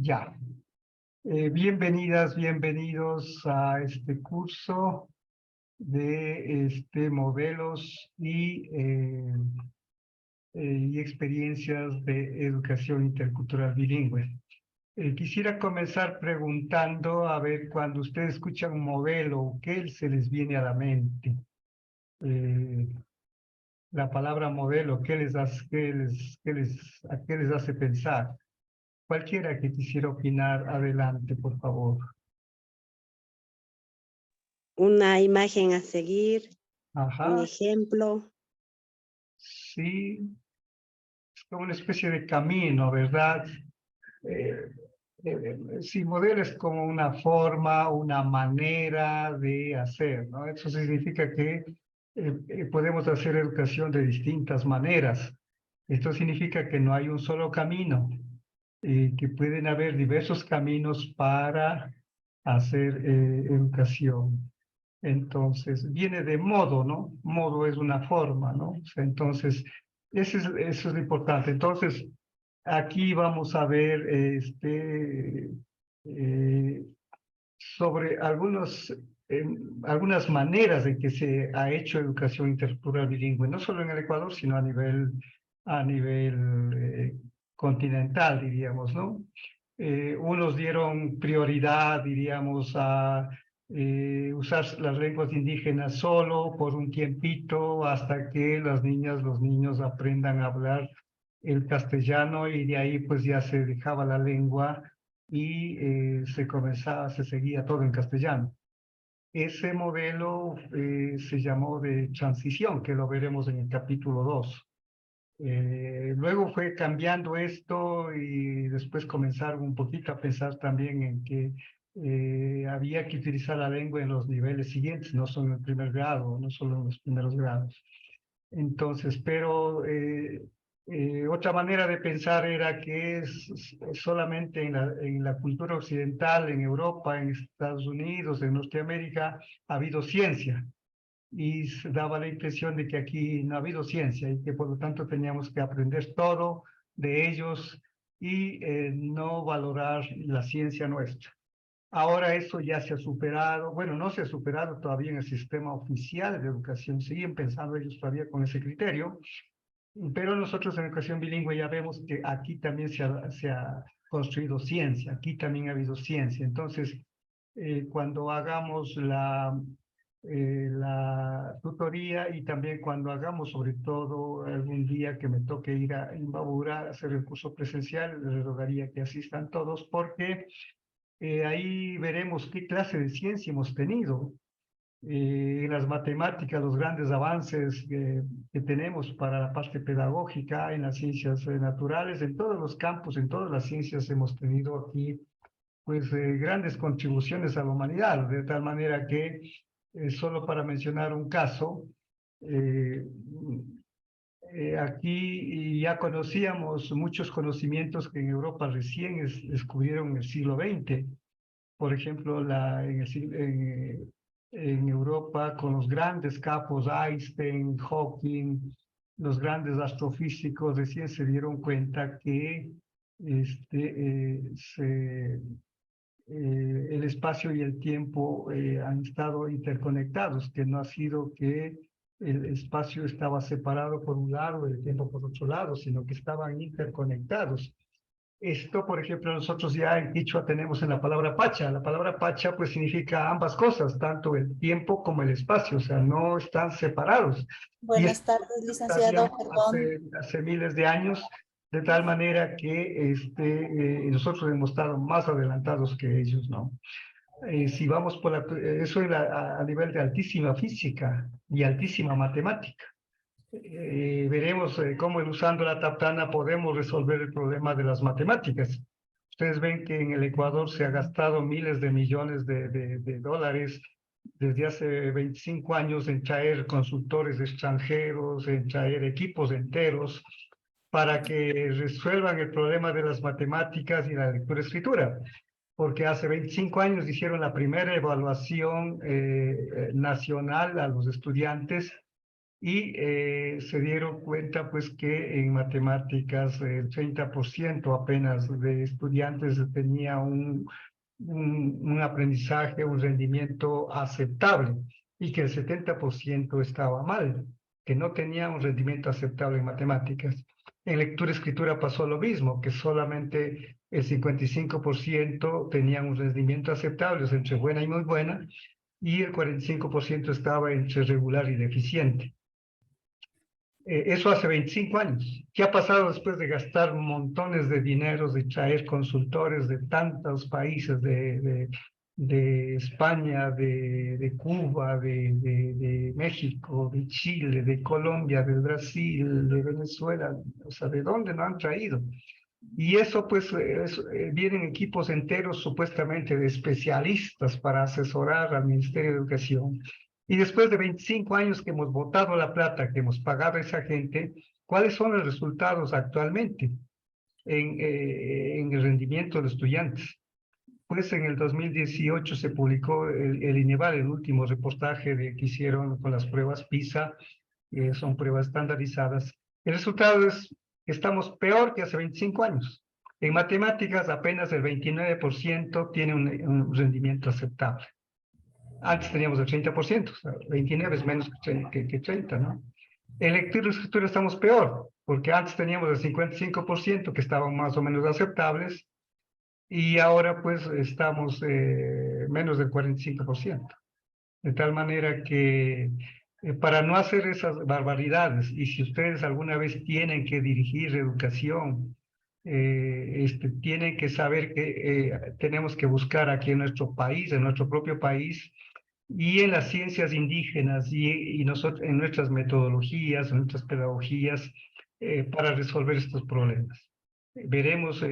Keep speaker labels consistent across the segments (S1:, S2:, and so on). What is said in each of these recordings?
S1: Ya. Bienvenidas, bienvenidos a este curso de modelos y experiencias de educación intercultural bilingüe. Quisiera comenzar preguntando, a ver, cuando ustedes escuchan un modelo, ¿qué se les viene a la mente? Eh, la palabra modelo, ¿a qué les hace pensar? Cualquiera que quisiera opinar, adelante, por favor.
S2: Una imagen a seguir, un
S1: Ajá,
S2: ejemplo.
S1: sí, es como una especie de camino, ¿verdad? Eh, sí, modelo es como una forma, una manera de hacer, ¿no? Eso significa que podemos hacer educación de distintas maneras. Esto significa que no hay un solo camino, que pueden haber diversos caminos para hacer educación. Entonces, viene de modo, ¿no? Modo es una forma, ¿no? O sea, entonces, eso es lo importante. Entonces, aquí vamos a ver eh, sobre algunas maneras en que se ha hecho educación intercultural bilingüe, no solo en el Ecuador, sino a nivel continental, diríamos, ¿no? Unos dieron prioridad, diríamos, a usar las lenguas indígenas solo por un tiempito hasta que las niñas, los niños aprendan a hablar el castellano y de ahí pues ya se dejaba la lengua y se seguía todo en castellano. Ese modelo se llamó de transición, que lo veremos en el capítulo 2. Luego fue cambiando esto y después comenzaron un poquito a pensar también en que había que utilizar la lengua en los niveles siguientes, no solo en el primer grado, no solo en los primeros grados. Entonces, pero otra manera de pensar era que solamente en la cultura occidental, en Europa, en Estados Unidos, en Norteamérica, ha habido ciencia y se daba la impresión de que aquí no ha habido ciencia y que por lo tanto teníamos que aprender todo de ellos y no valorar la ciencia nuestra. Ahora eso ya se ha superado, bueno, no se ha superado todavía en el sistema oficial de educación, siguen pensando ellos todavía con ese criterio, pero nosotros en educación bilingüe ya vemos que aquí también se ha construido ciencia, aquí también ha habido ciencia. Entonces, cuando hagamos la tutoría y también cuando hagamos, sobre todo, algún día que me toque ir a Imbabura a hacer el curso presencial, les rogaría que asistan todos porque ahí veremos qué clase de ciencia hemos tenido. En las matemáticas, los grandes avances que tenemos para la parte pedagógica, en las ciencias naturales, en todos los campos, en todas las ciencias hemos tenido aquí pues grandes contribuciones a la humanidad, de tal manera que, solo para mencionar un caso, eh, aquí ya conocíamos muchos conocimientos que en Europa recién descubrieron en el siglo XX. Por ejemplo, en Europa, con los grandes capos Einstein, Hawking, los grandes astrofísicos, recién se dieron cuenta que el espacio y el tiempo han estado interconectados, que no ha sido que el espacio estaba separado por un lado y el tiempo por otro lado, sino que estaban interconectados. Esto, por ejemplo, nosotros ya en Quichua tenemos en la palabra pacha. La palabra pacha pues significa ambas cosas, tanto el tiempo como el espacio, o sea, no están separados. Y
S3: Buenas
S1: esto
S3: tardes, licenciado,
S1: sabíamos
S3: perdón.
S1: hace miles de años, de tal manera que nosotros hemos estado más adelantados que ellos, ¿no? Si vamos por eso es a nivel de altísima física y altísima matemática. Veremos cómo usando la Taptana podemos resolver el problema de las matemáticas. Ustedes ven que en el Ecuador se ha gastado miles de millones de dólares desde hace 25 años en traer consultores extranjeros, en traer equipos enteros para que resuelvan el problema de las matemáticas y la lectura-escritura. Porque hace 25 años hicieron la primera evaluación nacional a los estudiantes y se dieron cuenta pues que en matemáticas el 30% apenas de estudiantes tenía un aprendizaje, un rendimiento aceptable y que el 70% estaba mal, que no tenía un rendimiento aceptable en matemáticas. En lectura y escritura pasó lo mismo, que solamente el 55% tenían un rendimiento aceptable, o sea, entre buena y muy buena, y el 45% estaba entre regular y deficiente. Eso hace 25 años. ¿Qué ha pasado después de gastar montones de dineros, de traer consultores de tantos países, de España, de Cuba, de México, de Chile, de Colombia, de Brasil, de Venezuela? O sea, ¿de dónde no han traído? Y eso pues vienen equipos enteros supuestamente de especialistas para asesorar al Ministerio de Educación. Y después de 25 años que hemos botado la plata, que hemos pagado a esa gente, ¿cuáles son los resultados actualmente en el rendimiento de los estudiantes? Pues en el 2018 se publicó el INEVAL, el último reportaje que hicieron con las pruebas PISA, son pruebas estandarizadas. El resultado es que estamos peor que hace 25 años. En matemáticas apenas el 29% tiene un rendimiento aceptable. Antes teníamos el 30%, o sea, 29 es menos que 30, ¿no? En lectura y escritura estamos peor, porque antes teníamos el 55% que estaban más o menos aceptables, y ahora pues estamos menos del 45%. De tal manera que para no hacer esas barbaridades, y si ustedes alguna vez tienen que dirigir educación, tienen que saber que tenemos que buscar aquí en nuestro país, en nuestro propio país, y en las ciencias indígenas y nosotros en nuestras metodologías, en nuestras pedagogías, para resolver estos problemas. Veremos,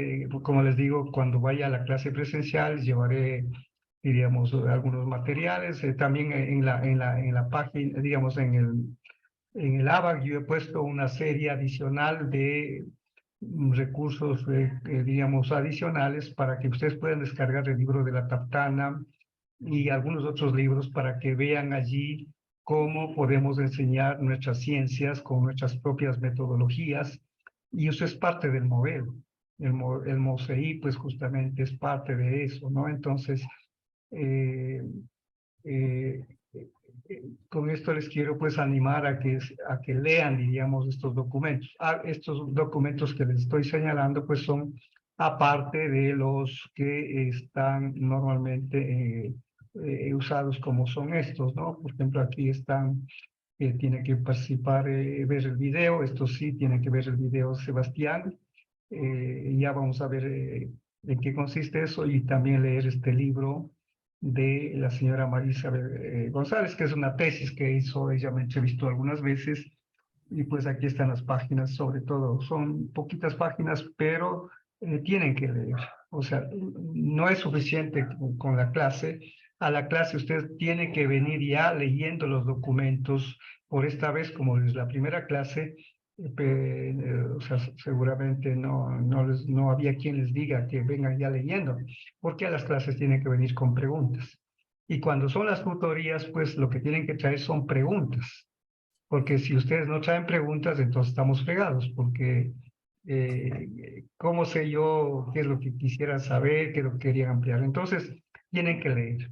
S1: como les digo, cuando vaya a la clase presencial, llevaré, diríamos, algunos materiales. También en la página, digamos, en el ABAC, yo he puesto una serie adicional de recursos, diríamos, adicionales para que ustedes puedan descargar el libro de la Taptana y algunos otros libros para que vean allí cómo podemos enseñar nuestras ciencias con nuestras propias metodologías, y eso es parte del modelo. El MOSEI, pues justamente es parte de eso, ¿no? Entonces, eh, eh, con esto les quiero pues animar a que lean, diríamos, estos documentos. Estos documentos que les estoy señalando pues son aparte de los que están normalmente usados como son estos, ¿no? Por ejemplo, aquí están, tiene que participar, ver el video, esto sí, tiene que ver el video Sebastián. Ya vamos a ver en qué consiste eso, y también leer este libro de la señora Marisa González, que es una tesis que hizo, ella me entrevistó algunas veces, y pues aquí están las páginas, sobre todo, son poquitas páginas, pero tienen que leer. O sea, no es suficiente con la clase. A la clase usted tiene que venir ya leyendo los documentos. Por esta vez, como es la primera clase, o sea, seguramente no había quien les diga que vengan ya leyendo, porque a las clases tienen que venir con preguntas. Y cuando son las tutorías, pues lo que tienen que traer son preguntas, porque si ustedes no traen preguntas, entonces estamos fregados, porque ¿cómo sé yo qué es lo que quisiera saber, qué es lo que querían ampliar? Entonces, tienen que leer.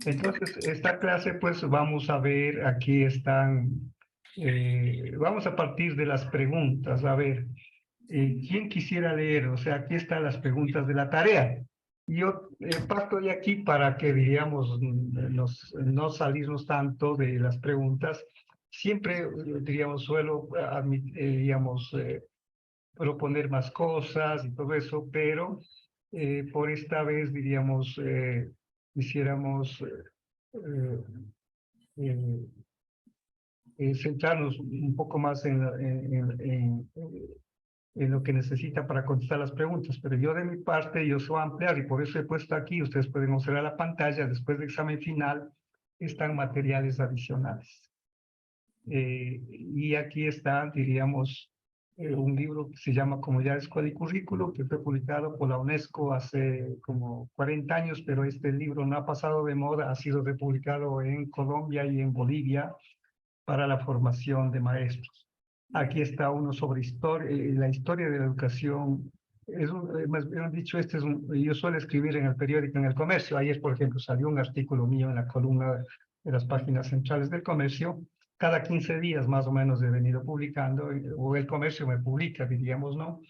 S1: Entonces, esta clase, pues vamos a ver, aquí están, vamos a partir de las preguntas, a ver, ¿quién quisiera leer? O sea, aquí están las preguntas de la tarea. Yo parto de aquí para que, diríamos, no salirnos tanto de las preguntas. Siempre, diríamos, suelo, digamos, proponer más cosas y todo eso, pero por esta vez, diríamos, quisiéramos centrarnos un poco más en lo que necesitan para contestar las preguntas, pero yo de mi parte, yo soy ampliar, y por eso he puesto aquí, ustedes pueden observar la pantalla, después del examen final, están materiales adicionales. Y aquí está, diríamos, un libro que se llama Comunidades, Escuela y Currículo, que fue publicado por la UNESCO hace como 40 años, pero este libro no ha pasado de moda, ha sido republicado en Colombia y en Bolivia, para la formación de maestros. Aquí está uno sobre la historia de la educación. Más bien dicho, yo suelo escribir en el periódico En el Comercio. Ayer, por ejemplo, salió un artículo mío en la columna de las páginas centrales del Comercio. Cada 15 días más o menos he venido publicando, o el Comercio me publica, diríamos, ¿no?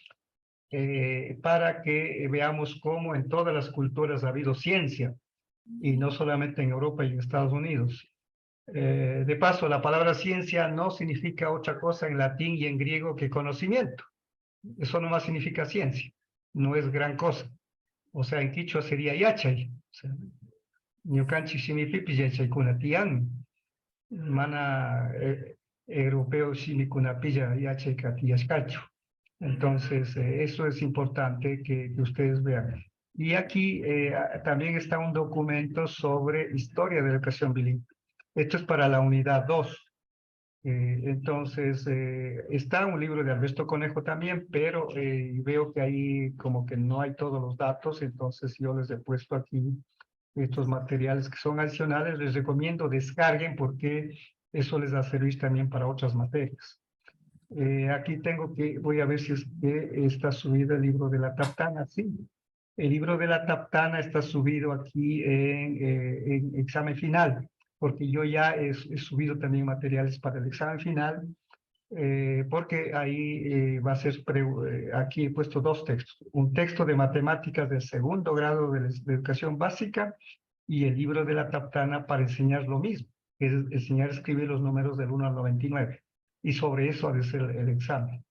S1: Para que veamos cómo en todas las culturas ha habido ciencia, y no solamente en Europa y en Estados Unidos. De paso, la palabra ciencia no significa otra cosa en latín y en griego que conocimiento. Eso nomás significa ciencia, no es gran cosa. O sea, en quichua sería yachay. O sea, ñukanchik shimipipi yachaykunatiyan, mana europeo shimikunapilla yachayka tiyashkachu. Entonces, eso es importante que ustedes vean. Y aquí también está un documento sobre historia de la educación bilingüe. Esto es para la unidad 2. Entonces, está un libro de Alberto Conejo también, pero veo que ahí como que no hay todos los datos, entonces yo les he puesto aquí estos materiales que son adicionales. Les recomiendo descarguen porque eso les va a servir también para otras materias. Aquí voy a ver si es que está subido el libro de la Taptana, sí. El libro de la Taptana está subido aquí en examen final, porque yo ya he subido también materiales para el examen final, porque ahí va a ser, aquí he puesto 2 textos. Un texto de matemáticas del 2º grado de educación básica y el libro de la Taptana para enseñar lo mismo, que es enseñar a escribir los números del 1 al 99. Y sobre eso ha de ser el examen,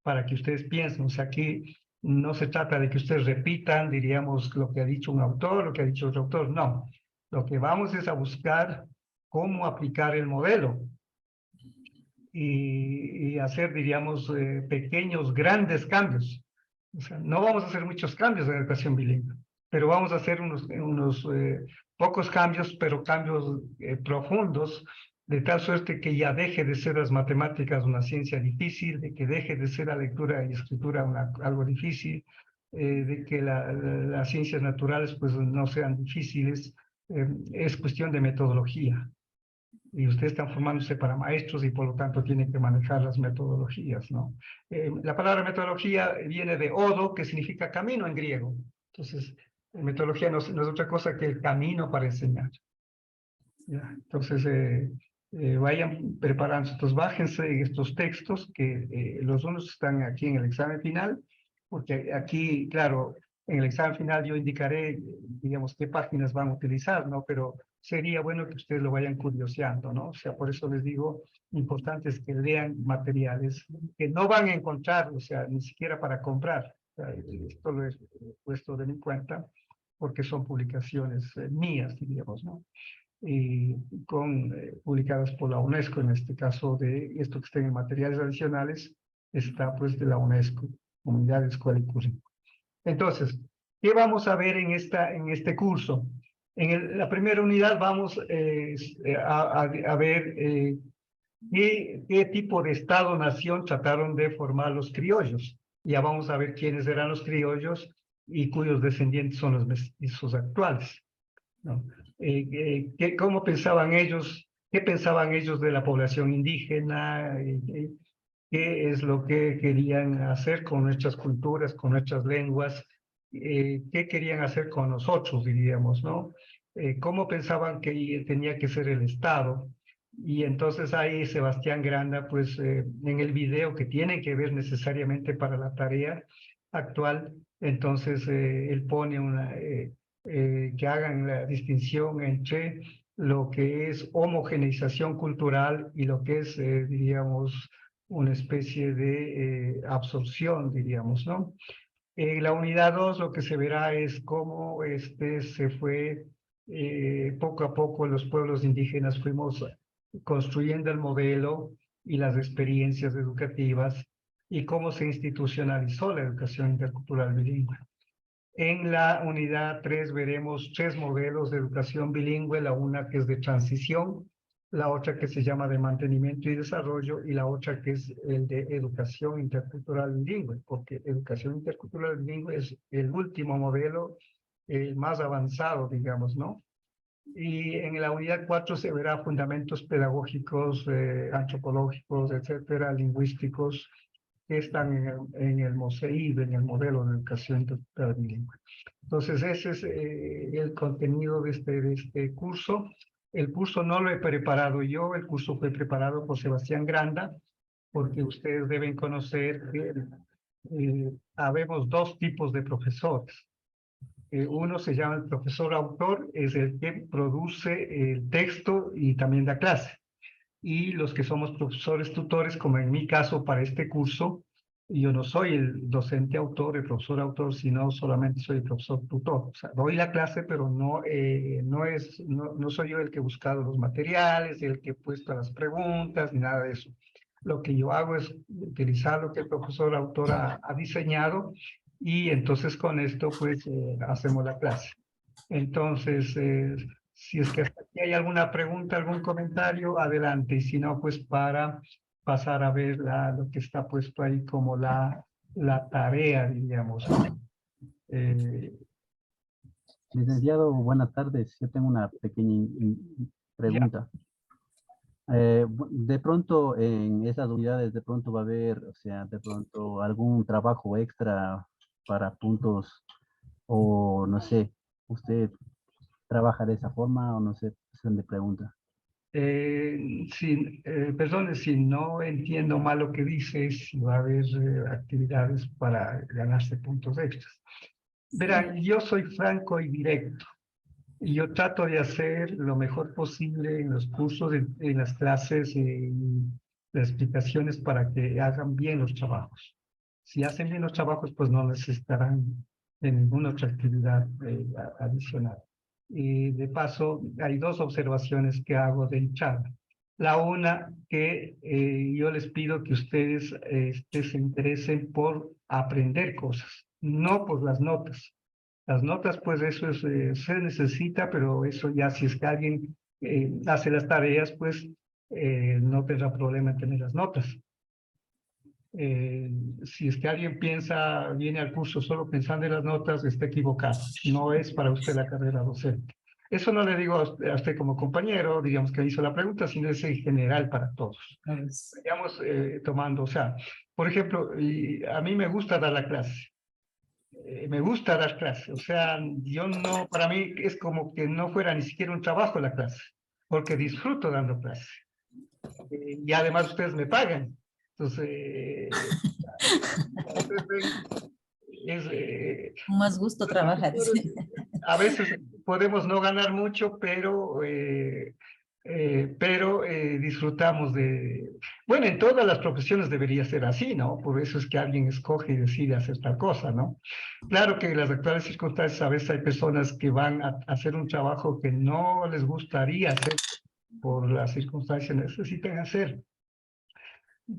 S1: para que ustedes piensen. O sea, aquí no se trata de que ustedes repitan, diríamos, lo que ha dicho un autor, lo que ha dicho otro autor, no. Lo que vamos es a buscar cómo aplicar el modelo y hacer, diríamos, pequeños, grandes cambios. O sea, no vamos a hacer muchos cambios en la educación bilingüe, pero vamos a hacer unos pocos cambios, pero cambios profundos, de tal suerte que ya deje de ser las matemáticas una ciencia difícil, de que deje de ser la lectura y escritura algo difícil, de que las ciencias naturales pues no sean difíciles. Es cuestión de metodología. Y ustedes están formándose para maestros y por lo tanto tienen que manejar las metodologías, ¿no? La palabra metodología viene de odo, que significa camino en griego. Entonces, metodología no es otra cosa que el camino para enseñar. ¿Ya? Entonces, vayan preparando. Entonces, bájense estos textos, que los unos están aquí en el examen final, porque aquí, claro, en el examen final yo indicaré, digamos, qué páginas van a utilizar, ¿no? Pero sería bueno que ustedes lo vayan curioseando, ¿no? O sea, por eso les digo, importante es que lean materiales que no van a encontrar, o sea, ni siquiera para comprar. O sea, esto lo he puesto de mi cuenta, porque son publicaciones mías, diríamos, ¿no? Publicadas por la UNESCO, en este caso de esto que estén en materiales adicionales, está pues de la UNESCO, Comunidad de Escuela y Currículum. Entonces, ¿qué vamos a ver en este curso? En la primera unidad vamos a ver qué tipo de Estado-nación trataron de formar los criollos. Ya vamos a ver quiénes eran los criollos y cuyos descendientes son los mestizos actuales, ¿no? ¿Cómo pensaban ellos? ¿Qué pensaban ellos de la población indígena? ¿Qué es lo que querían hacer con nuestras culturas, con nuestras lenguas? ¿Qué querían hacer con nosotros, diríamos, ¿no? ¿Cómo pensaban que tenía que ser el Estado? Y entonces ahí Sebastián Granda, pues en el video que tienen que ver necesariamente para la tarea actual, entonces él pone que hagan la distinción entre lo que es homogeneización cultural y lo que es, diríamos, una especie de absorción, diríamos, ¿no? En la unidad 2 lo que se verá es cómo se fue poco a poco los pueblos indígenas fuimos construyendo el modelo y las experiencias educativas y cómo se institucionalizó la educación intercultural bilingüe. En la unidad 3 veremos 3 modelos de educación bilingüe, la una que es de transición, la otra que se llama de mantenimiento y desarrollo y la otra que es el de educación intercultural bilingüe, porque educación intercultural bilingüe es el último modelo, el más avanzado, digamos, ¿no? Y en la unidad 4 se verá fundamentos pedagógicos, antropológicos, etcétera, lingüísticos, que están en el MOSEIB, en el modelo de educación intercultural bilingüe. Entonces, ese es el contenido de este curso. El curso no lo he preparado yo, el curso fue preparado por Sebastián Granda, porque ustedes deben conocer que habemos dos tipos de profesores. Uno se llama el profesor autor, es el que produce el texto y también da clase. Y los que somos profesores tutores, como en mi caso para este curso, yo no soy el docente autor, el profesor autor, sino solamente soy el profesor tutor. O sea, doy la clase, pero no soy yo el que he buscado los materiales, el que he puesto las preguntas, ni nada de eso. Lo que yo hago es utilizar lo que el profesor autor ha diseñado y entonces con esto pues hacemos la clase. Entonces, si es que hasta aquí hay alguna pregunta, algún comentario, adelante. Y si no, pues para pasar a ver lo que está puesto ahí como la tarea, diríamos.
S3: Licenciado, buenas tardes. Yo tengo una pequeña pregunta. De pronto en esas unidades de pronto va a haber, o sea, de pronto algún trabajo extra para puntos o no sé, ¿usted trabaja de esa forma o no sé? Se me pregunta.
S1: Perdone, si no entiendo mal lo que dices, si va a haber actividades para ganarse puntos extras. Verán, yo soy franco y directo. Y yo trato de hacer lo mejor posible en los cursos, en las clases y las explicaciones para que hagan bien los trabajos. Si hacen bien los trabajos, pues no necesitarán de ninguna otra actividad adicional. Y de paso, hay dos observaciones que hago de entrada. La una, que yo les pido que ustedes se interesen por aprender cosas, no por las notas. Las notas, pues eso se necesita, pero eso ya si es que alguien hace las tareas, pues no tendrá problema en tener las notas. Si es que alguien viene al curso solo pensando en las notas, está equivocado. No es para usted la carrera docente. Eso no le digo a usted como compañero, digamos que hizo la pregunta, sino es en general para todos. Vayamos tomando, o sea, por ejemplo, a mí me gusta dar la clase. Me gusta dar clase, o sea, para mí es como que no fuera ni siquiera un trabajo la clase, porque disfruto dando clase. Y además ustedes me pagan. Entonces,
S4: más gusto trabajar.
S1: A veces podemos no ganar mucho, pero disfrutamos de... Bueno, en todas las profesiones debería ser así, ¿no? Por eso es que alguien escoge y decide hacer tal cosa, ¿no? Claro que en las actuales circunstancias a veces hay personas que van a hacer un trabajo que no les gustaría hacer por las circunstancias necesitan hacer.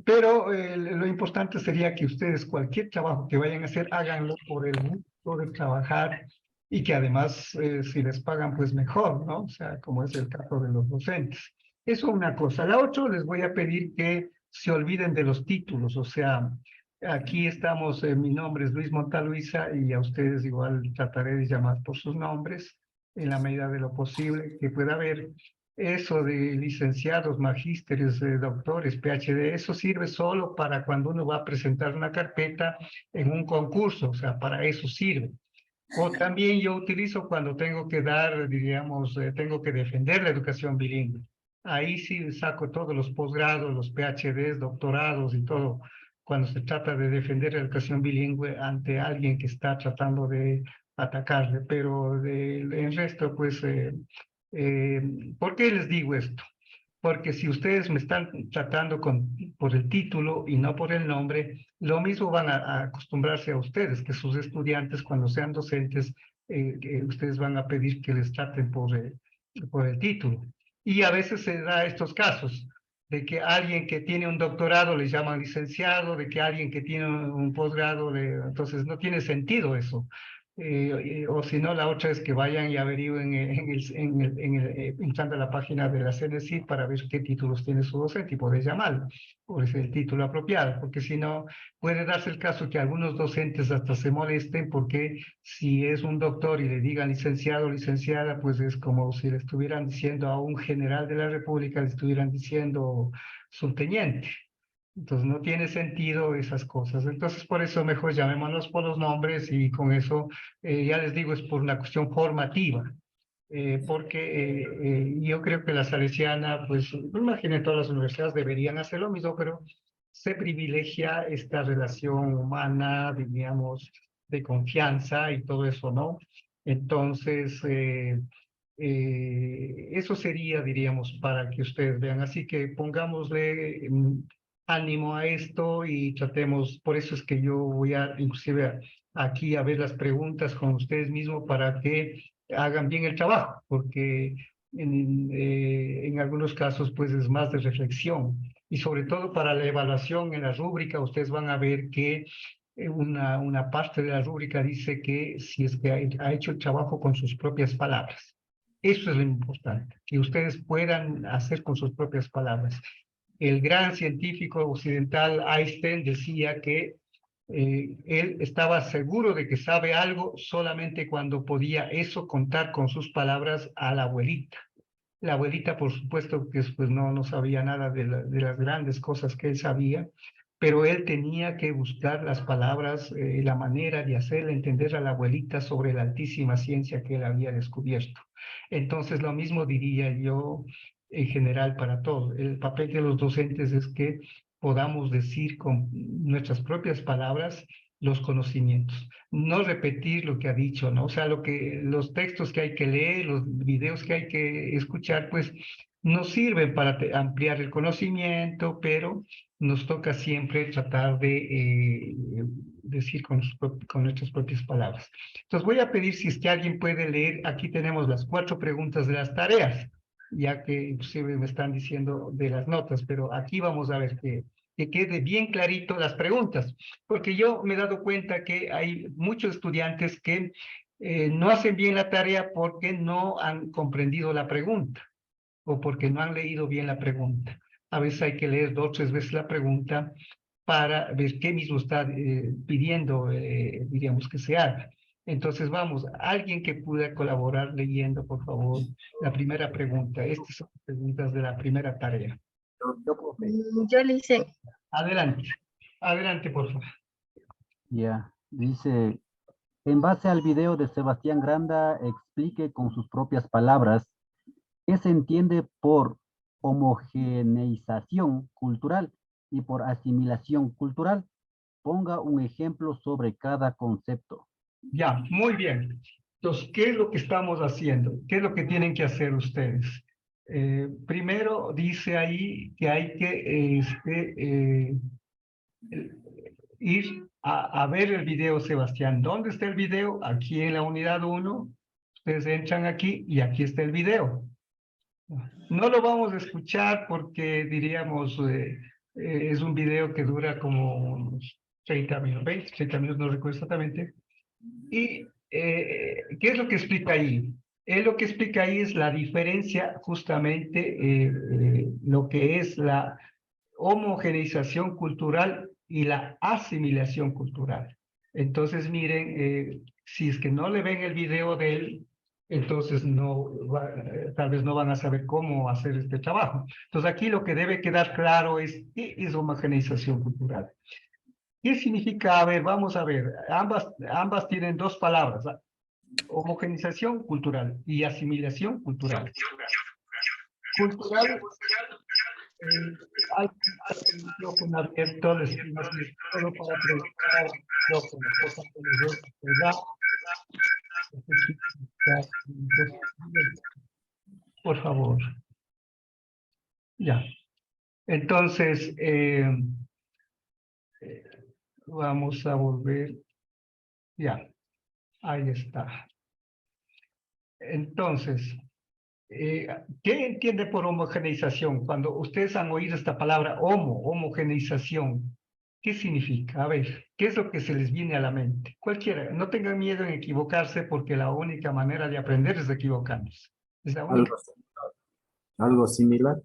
S1: Pero lo importante sería que ustedes cualquier trabajo que vayan a hacer, háganlo por el gusto de trabajar y que además si les pagan pues mejor, ¿no? O sea, como es el caso de los docentes. Eso es una cosa. La otra, les voy a pedir que se olviden de los títulos, o sea, aquí estamos, mi nombre es Luis Montaluisa y a ustedes igual trataré de llamar por sus nombres en la medida de lo posible que pueda haber. Eso de licenciados, magísteres, doctores, PhD, eso sirve solo para cuando uno va a presentar una carpeta en un concurso, o sea, para eso sirve. O también yo utilizo cuando tengo que dar, diríamos, tengo que defender la educación bilingüe. Ahí sí saco todos los posgrados, los PhDs, doctorados y todo, cuando se trata de defender la educación bilingüe ante alguien que está tratando de atacarle. Pero en resto, pues... ¿por qué les digo esto? Porque si ustedes me están tratando por el título y no por el nombre, lo mismo van a acostumbrarse a ustedes, que sus estudiantes cuando sean docentes, ustedes van a pedir que les traten por el título. Y a veces se da estos casos, de que alguien que tiene un doctorado le llaman licenciado, de que alguien que tiene un posgrado, entonces no tiene sentido eso. O si no, la otra es que vayan y averigüen entrando a la página de la CNCIT para ver qué títulos tiene su docente y poder llamarlo, o es el título apropiado, porque si no, puede darse el caso que algunos docentes hasta se molesten porque si es un doctor y le digan licenciado o licenciada, pues es como si le estuvieran diciendo a un general de la República, le estuvieran diciendo subteniente. Entonces no tiene sentido esas cosas. Entonces por eso mejor llamémonos por los nombres y con eso, ya les digo, es por una cuestión formativa. Porque yo creo que la Salesiana, pues imaginen, todas las universidades deberían hacer lo mismo, pero se privilegia esta relación humana, diríamos, de confianza y todo eso, ¿no? Entonces, eso sería, diríamos, para que ustedes vean. Así que pongámosle ánimo a esto y tratemos, por eso es que yo voy a, inclusive aquí a ver las preguntas con ustedes mismos para que hagan bien el trabajo, porque en algunos casos pues es más de reflexión y sobre todo para la evaluación en la rúbrica ustedes van a ver que una parte de la rúbrica dice que si es que ha hecho el trabajo con sus propias palabras. Eso es lo importante, que ustedes puedan hacer con sus propias palabras. El gran científico occidental Einstein decía que él estaba seguro de que sabe algo solamente cuando podía eso contar con sus palabras a la abuelita. La abuelita, por supuesto, que pues no sabía nada de las grandes cosas que él sabía, pero él tenía que buscar las palabras, la manera de hacerle entender a la abuelita sobre la altísima ciencia que él había descubierto. Entonces, lo mismo diría yo en general para todos. El papel de los docentes es que podamos decir con nuestras propias palabras los conocimientos, no repetir lo que ha dicho, ¿no? O sea, los textos que hay que leer, los videos que hay que escuchar, pues nos sirven para ampliar el conocimiento, pero nos toca siempre tratar de decir con nuestras propias palabras. Entonces voy a pedir si es que alguien puede leer, aquí tenemos las 4 preguntas de las tareas, ya que inclusive me están diciendo de las notas, pero aquí vamos a ver que quede bien clarito las preguntas, porque yo me he dado cuenta que hay muchos estudiantes que no hacen bien la tarea porque no han comprendido la pregunta o porque no han leído bien la pregunta. A veces hay que leer 2 o 3 veces la pregunta para ver qué mismo está pidiendo, diríamos, que se haga. Entonces, vamos, alguien que pueda colaborar leyendo, por favor, la primera pregunta. Estas son las preguntas de la primera tarea.
S4: Yo le hice.
S1: Adelante, adelante, por favor.
S3: Ya, dice, en base al video de Sebastián Granda, explique con sus propias palabras qué se entiende por homogeneización cultural y por asimilación cultural. Ponga un ejemplo sobre cada concepto.
S1: Ya, muy bien. Entonces, ¿qué es lo que estamos haciendo? ¿Qué es lo que tienen que hacer ustedes? Primero dice ahí que hay que ir a ver el video, Sebastián. ¿Dónde está el video? Aquí en la unidad 1. Ustedes entran aquí y aquí está el video. No lo vamos a escuchar porque diríamos, es un video que dura como unos 30 minutos, 20, 30 minutos, no recuerdo exactamente. ¿Y qué es lo que explica ahí? Él lo que explica ahí es la diferencia, justamente, lo que es la homogeneización cultural y la asimilación cultural. Entonces, miren, si es que no le ven el video de él, entonces tal vez no van a saber cómo hacer este trabajo. Entonces, aquí lo que debe quedar claro es qué es homogeneización cultural. ¿Qué significa? A ver, vamos a ver. Ambas tienen 2 palabras. Homogenización cultural y asimilación cultural. Cultural, hay un micrófono abierto, les pido solo para preguntar el micrófono, cosa que les por favor. Ya. Entonces, vamos a volver. Ya. Ahí está. Entonces, ¿qué entiende por homogeneización? Cuando ustedes han oído esta palabra homogeneización, ¿Qué significa? A ver, ¿qué es lo que se les viene a la mente? Cualquiera, no tengan miedo en equivocarse porque la única manera de aprender es equivocarnos. Es la única.
S5: Algo similar.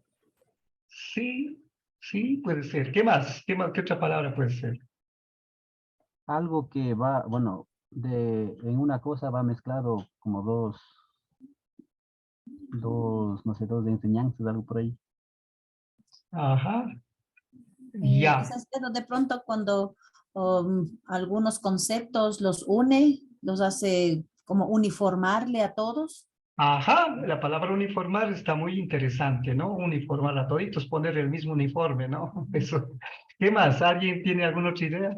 S1: Sí, sí, puede ser. ¿Qué más? ¿Qué más? ¿Qué otra palabra puede ser?
S3: Algo que va, bueno, en una cosa va mezclado como no sé, dos de enseñanzas, algo por ahí.
S1: Ajá. Ya.
S6: Quizás pero de pronto cuando algunos conceptos los une, los hace como uniformarle a todos.
S1: Ajá, la palabra uniformar está muy interesante, ¿no? Uniformar a toditos, poner el mismo uniforme, ¿no? Eso. ¿Qué más? ¿Alguien tiene alguna otra idea?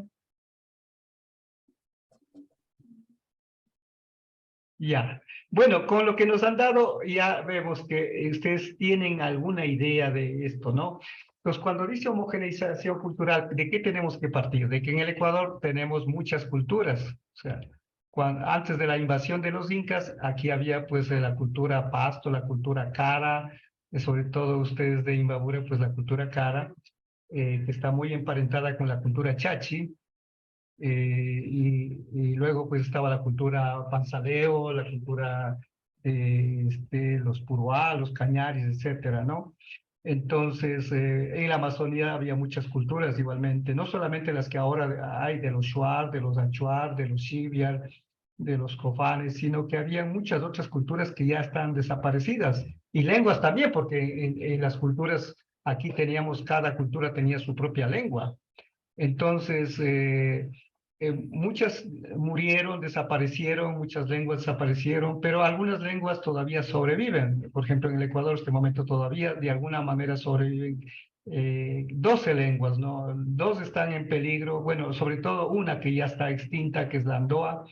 S1: Ya. Bueno, con lo que nos han dado, ya vemos que ustedes tienen alguna idea de esto, ¿no? Entonces, cuando dice homogeneización cultural, ¿de qué tenemos que partir? De que en el Ecuador tenemos muchas culturas. O sea, antes de la invasión de los incas, aquí había pues la cultura pasto, la cultura cara, sobre todo ustedes de Imbabura, pues la cultura cara, que está muy emparentada con la cultura chachi. Y luego pues estaba la cultura panzadeo, la cultura los puruá, los cañaris, etcétera, ¿no? Entonces, en la Amazonía había muchas culturas igualmente, no solamente las que ahora hay de los shuar, de los achuar, de los xiviar, de los cofanes, sino que había muchas otras culturas que ya están desaparecidas, y lenguas también, porque en las culturas, aquí teníamos, cada cultura tenía su propia lengua. Entonces, muchas murieron, desaparecieron, muchas lenguas desaparecieron, pero algunas lenguas todavía sobreviven. Por ejemplo, en el Ecuador, en este momento todavía de alguna manera sobreviven 12 lenguas, ¿no? Dos están en peligro, bueno, sobre todo una que ya está extinta, que es la Andoa,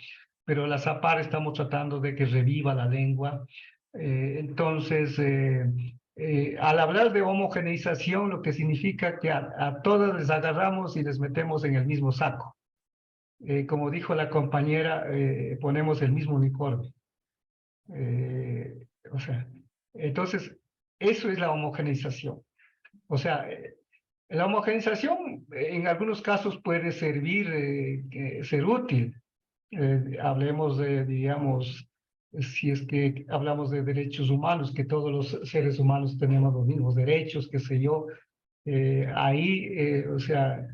S1: pero la Zapar estamos tratando de que reviva la lengua. Entonces, al hablar de homogeneización, lo que significa que a todas les agarramos y les metemos en el mismo saco. Como dijo la compañera, ponemos el mismo uniforme. O sea, entonces, eso es la homogeneización. O sea, la homogeneización en algunos casos puede servir, ser útil. Hablemos de, digamos, si es que hablamos de derechos humanos, que todos los seres humanos tenemos los mismos derechos, qué sé yo, o sea,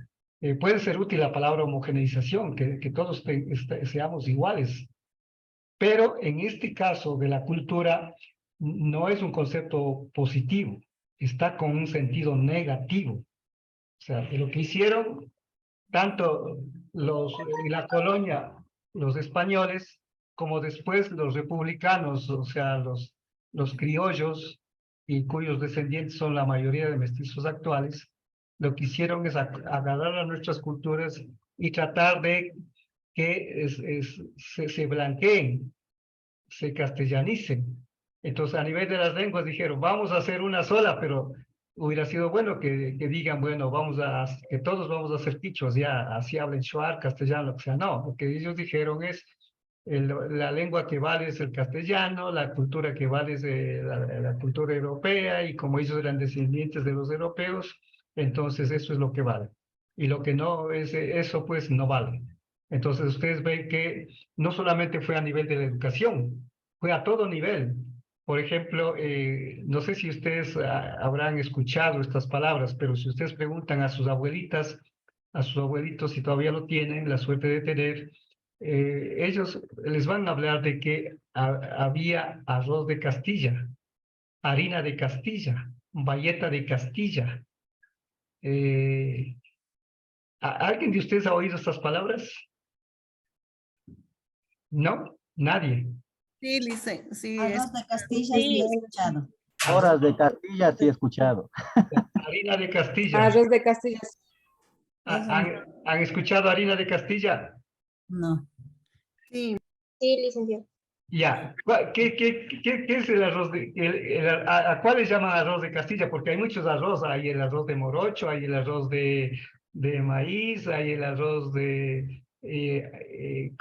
S1: puede ser útil la palabra homogeneización, que todos seamos iguales, pero en este caso de la cultura no es un concepto positivo, está con un sentido negativo. O sea, de lo que hicieron tanto en la colonia, los españoles, como después los republicanos, o sea, los criollos, y cuyos descendientes son la mayoría de mestizos actuales, lo que hicieron es agarrar a nuestras culturas y tratar de que se blanqueen, se castellanicen. Entonces, a nivel de las lenguas dijeron, vamos a hacer una sola, pero hubiera sido bueno que digan, bueno, que todos vamos a hacer quichuas, ya, así hablen shuar, castellano, lo que sea. No, lo que ellos dijeron es, la lengua que vale es el castellano, la cultura que vale es la cultura europea, y como ellos eran descendientes de los europeos, entonces eso es lo que vale. Y lo que no es eso, pues no vale. Entonces ustedes ven que no solamente fue a nivel de la educación, fue a todo nivel. Por ejemplo, no sé si ustedes habrán escuchado estas palabras, pero si ustedes preguntan a sus abuelitas, a sus abuelitos, si todavía lo tienen, la suerte de tener, ellos les van a hablar de que había arroz de Castilla, harina de Castilla, bayeta de Castilla. ¿Alguien de ustedes ha oído estas palabras? ¿No? Nadie.
S7: Sí, Lice, sí.
S6: Arroz de Castilla sí he escuchado.
S3: Horas de Castilla sí he escuchado.
S1: Harina de Castilla.
S7: Arroz de Castilla.
S1: ¿Han escuchado harina de Castilla?
S6: No.
S7: Sí.
S4: Sí, licenciado.
S1: Ya. ¿Qué es el arroz ¿a cuáles llaman arroz de Castilla? Porque hay muchos arroz. Hay el arroz de morocho, hay el arroz de maíz, hay el arroz de...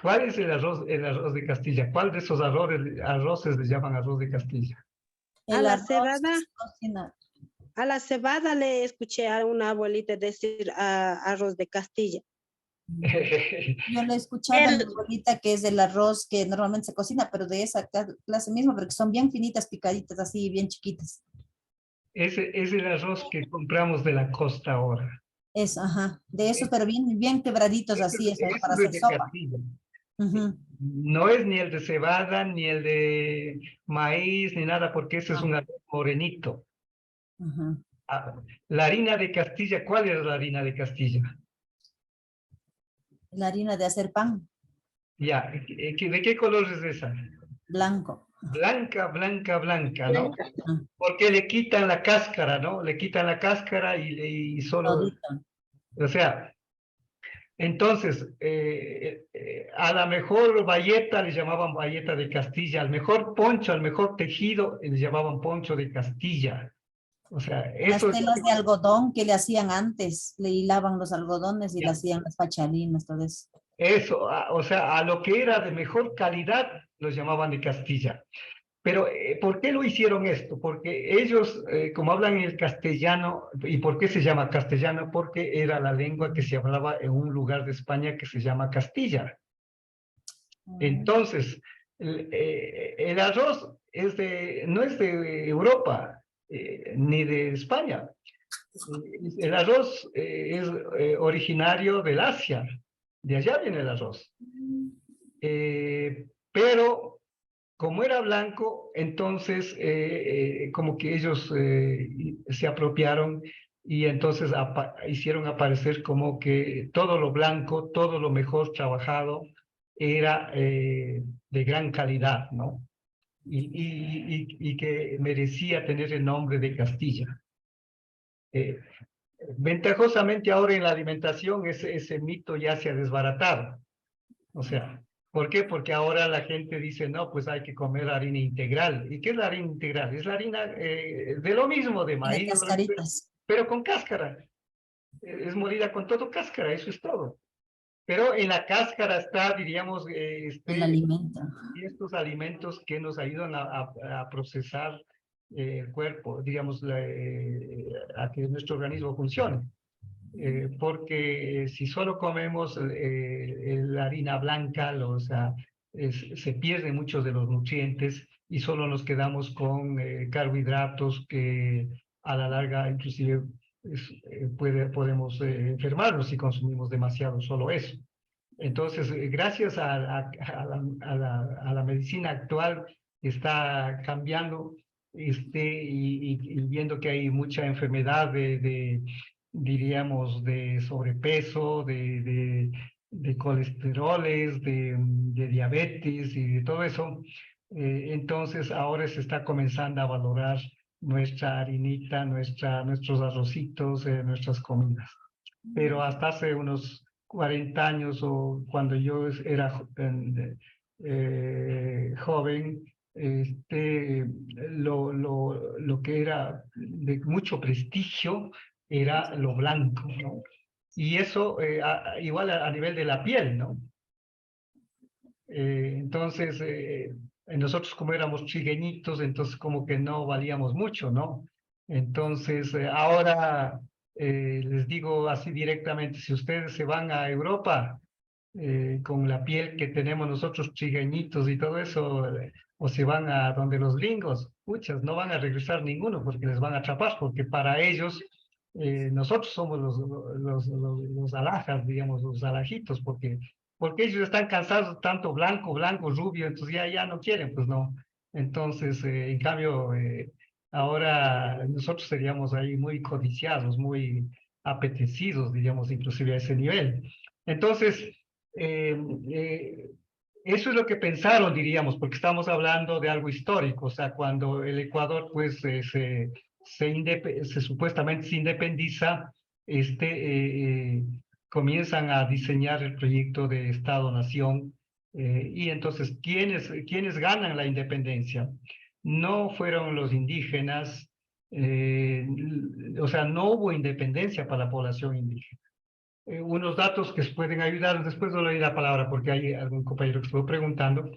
S1: ¿cuál es el arroz de Castilla? ¿Cuál de esos arroces les llaman arroz de Castilla?
S2: A la cebada. A la cebada le escuché a una abuelita decir arroz de Castilla.
S6: Yo le he escuchado a mi abuelita que es el arroz que normalmente se cocina, pero de esa clase misma, porque son bien finitas, picaditas, así, bien chiquitas.
S1: Ese es el arroz que compramos de la costa ahora.
S6: Eso, ajá, de esos, pero bien, bien quebraditos así, eso, para
S1: Ese es
S6: hacer
S1: de
S6: sopa.
S1: Castilla.
S6: Ujú.
S1: No es ni el de cebada, ni el de maíz, ni nada, porque ese es un arroz morenito.
S6: Ujú.
S1: La harina de Castilla, ¿cuál es la harina de Castilla?
S6: La harina de hacer pan,
S1: Ya, ¿de qué color es esa?
S6: blanco.
S1: Blanca, blanca, blanca, ¿no?
S6: Ujú.
S1: Porque le quitan la cáscara, ¿no? Le quitan la cáscara y solo,
S6: Todito.
S1: o sea, entonces, a la mejor bayeta le llamaban bayeta de Castilla, al mejor poncho, al mejor tejido le llamaban poncho de Castilla. O sea,
S6: Las
S1: eso,
S6: telas de algodón que le hacían antes, le hilaban los algodones y le hacían las pachalinas, todo eso.
S1: eso, o sea, a lo que era de mejor calidad los llamaban de Castilla. Pero, ¿por qué lo hicieron esto? Porque ellos, como hablan el castellano, ¿y por qué se llama castellano? Porque era la lengua que se hablaba en un lugar de España que se llama Castilla. Entonces, el arroz no es de Europa, ni de España. El arroz es originario del Asia, de allá viene el arroz. Pero como era blanco, entonces como que ellos se apropiaron y entonces hicieron aparecer como que todo lo blanco, todo lo mejor trabajado era de gran calidad, ¿no? Y que merecía tener el nombre de Castilla. Ventajosamente ahora en la alimentación ese mito ya se ha desbaratado. O sea, ¿por qué? Porque ahora la gente dice, no, pues hay que comer harina integral. ¿Y qué es la harina integral? Es la harina de lo mismo, de
S6: Tiene
S1: maíz,
S6: cascaritas.
S1: pero con cáscara. Es molida con todo cáscara, eso es todo. Pero en la cáscara está, diríamos,
S6: El alimento.
S1: estos alimentos que nos ayudan a procesar el cuerpo, digamos, a que nuestro organismo funcione. Porque si solo comemos la harina blanca, o sea, se pierden muchos de los nutrientes y solo nos quedamos con carbohidratos que a la larga inclusive podemos enfermarnos si consumimos demasiado solo eso. Entonces, gracias a la medicina actual que está cambiando y viendo que hay mucha enfermedad diríamos, de sobrepeso, de colesteroles, de diabetes y de todo eso, entonces ahora se está comenzando a valorar nuestra harinita, nuestros arrocitos, nuestras comidas. Pero hasta hace unos 40 años o cuando yo era joven, lo que era de mucho prestigio era lo blanco, ¿no? Y eso igual a nivel de la piel, ¿no? Entonces, nosotros como éramos trigueñitos, entonces como que no valíamos mucho, ¿no? Entonces, ahora les digo así directamente, si ustedes se van a Europa con la piel que tenemos nosotros trigueñitos y todo eso, o se van a donde los gringos, muchas, no van a regresar ninguno porque les van a atrapar, porque para ellos nosotros somos los alhajas, digamos, los alajitos, porque ellos están cansados de tanto blanco, blanco, rubio, entonces ya no quieren, pues no. Entonces, en cambio, ahora nosotros seríamos ahí muy codiciados, muy apetecidos, digamos, inclusive a ese nivel. Entonces, eso es lo que pensaron, diríamos, porque estamos hablando de algo histórico, o sea, cuando el Ecuador, pues, supuestamente se independiza, comienzan a diseñar el proyecto de Estado-Nación, y entonces, ¿quiénes ganan la independencia? No fueron los indígenas, o sea, no hubo independencia para la población indígena. Unos datos que pueden ayudar, después no le doy la palabra porque hay algún compañero que estuvo preguntando,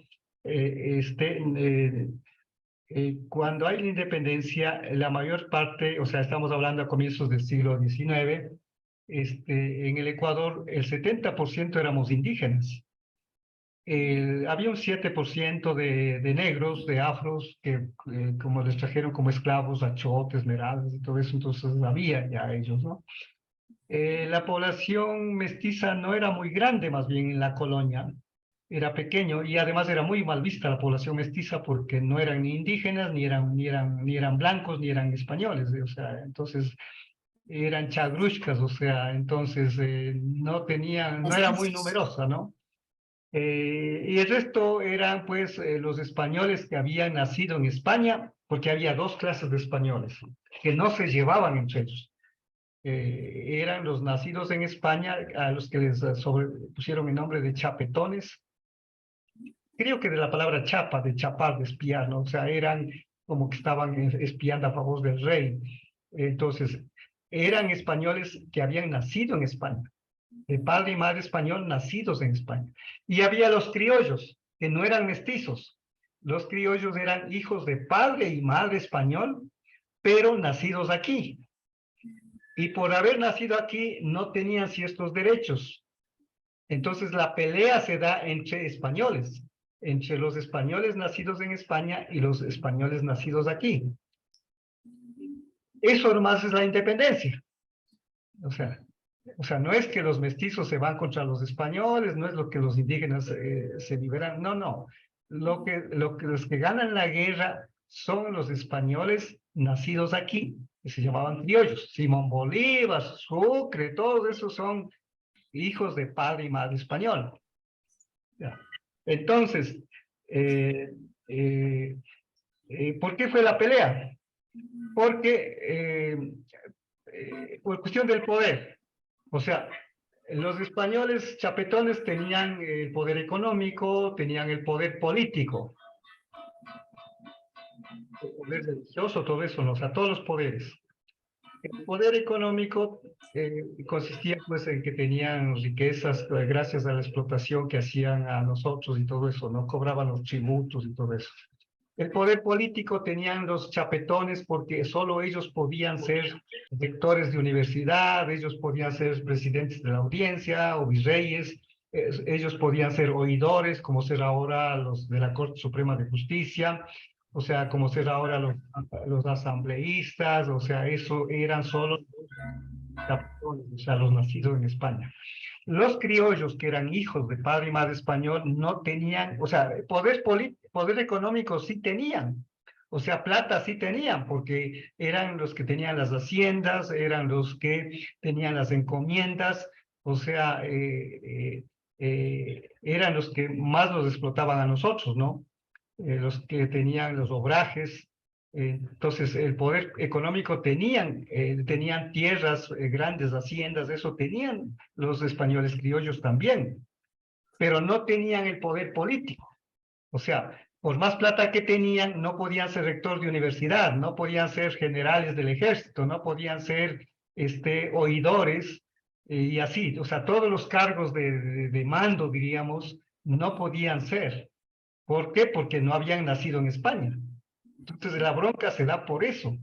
S1: Cuando hay la independencia, la mayor parte, o sea, estamos hablando a comienzos del siglo XIX, en el Ecuador el 70% éramos indígenas. Había un 7% de negros, de afros, que como les trajeron como esclavos a Chota, Esmeraldas y todo eso, entonces había ya ellos, ¿no? La población mestiza no era muy grande, más bien en la colonia, era pequeño y además era muy mal vista la población mestiza porque no eran ni indígenas, ni eran blancos, ni eran españoles, o sea, entonces eran chagrushkas, o sea, entonces no era muy numerosa, ¿no? Y el resto eran pues los españoles que habían nacido en España, porque había dos clases de españoles que no se llevaban entre ellos. Eran los nacidos en España, a los que les pusieron el nombre de chapetones. Creo que de la palabra chapa, de chapar, de espiar, ¿no? O sea, eran como que estaban espiando a favor del rey. Entonces, eran españoles que habían nacido en España, de padre y madre español nacidos en España. Y había los criollos, que no eran mestizos. Los criollos eran hijos de padre y madre español, pero nacidos aquí. Y por haber nacido aquí, no tenían ciertos derechos. Entonces, la pelea se da entre españoles, entre los españoles nacidos en España y los españoles nacidos aquí. Eso nomás es la independencia. O sea, no es que los mestizos se van contra los españoles, no es lo que los indígenas se liberan, no. Los que ganan la guerra son los españoles nacidos aquí, que se llamaban criollos. Simón Bolívar, Sucre, todos esos son hijos de padre y madre español. Ya. Entonces, ¿por qué fue la pelea? Porque por cuestión del poder. O sea, los españoles chapetones tenían el poder económico, tenían el poder político, el poder religioso, todo eso, ¿no? O sea, todos los poderes. El poder económico consistía pues en que tenían riquezas gracias a la explotación que hacían a nosotros y todo eso, ¿no? Cobraban los tributos y todo eso. El poder político tenían los chapetones porque solo ellos podían ser rectores de universidad, ellos podían ser presidentes de la audiencia o virreyes, ellos podían ser oidores, como ser ahora los de la Corte Suprema de Justicia, o sea, como ser ahora los asambleístas, o sea, eso eran solo los chapetones, o sea, los nacidos en España. Los criollos, que eran hijos de padre y madre español, no tenían, o sea, poder económico sí tenían, o sea, plata sí tenían, porque eran los que tenían las haciendas, eran los que tenían las encomiendas, o sea, eran los que más nos explotaban a nosotros, ¿no? Los que tenían los obrajes. Entonces, el poder económico tenían tierras, grandes haciendas, eso tenían los españoles criollos también, pero no tenían el poder político. O sea, por más plata que tenían, no podían ser rector de universidad, no podían ser generales del ejército, no podían ser oidores y así. O sea, todos los cargos de mando, diríamos, no podían ser. ¿Por qué? Porque no habían nacido en España. Entonces la bronca se da por eso,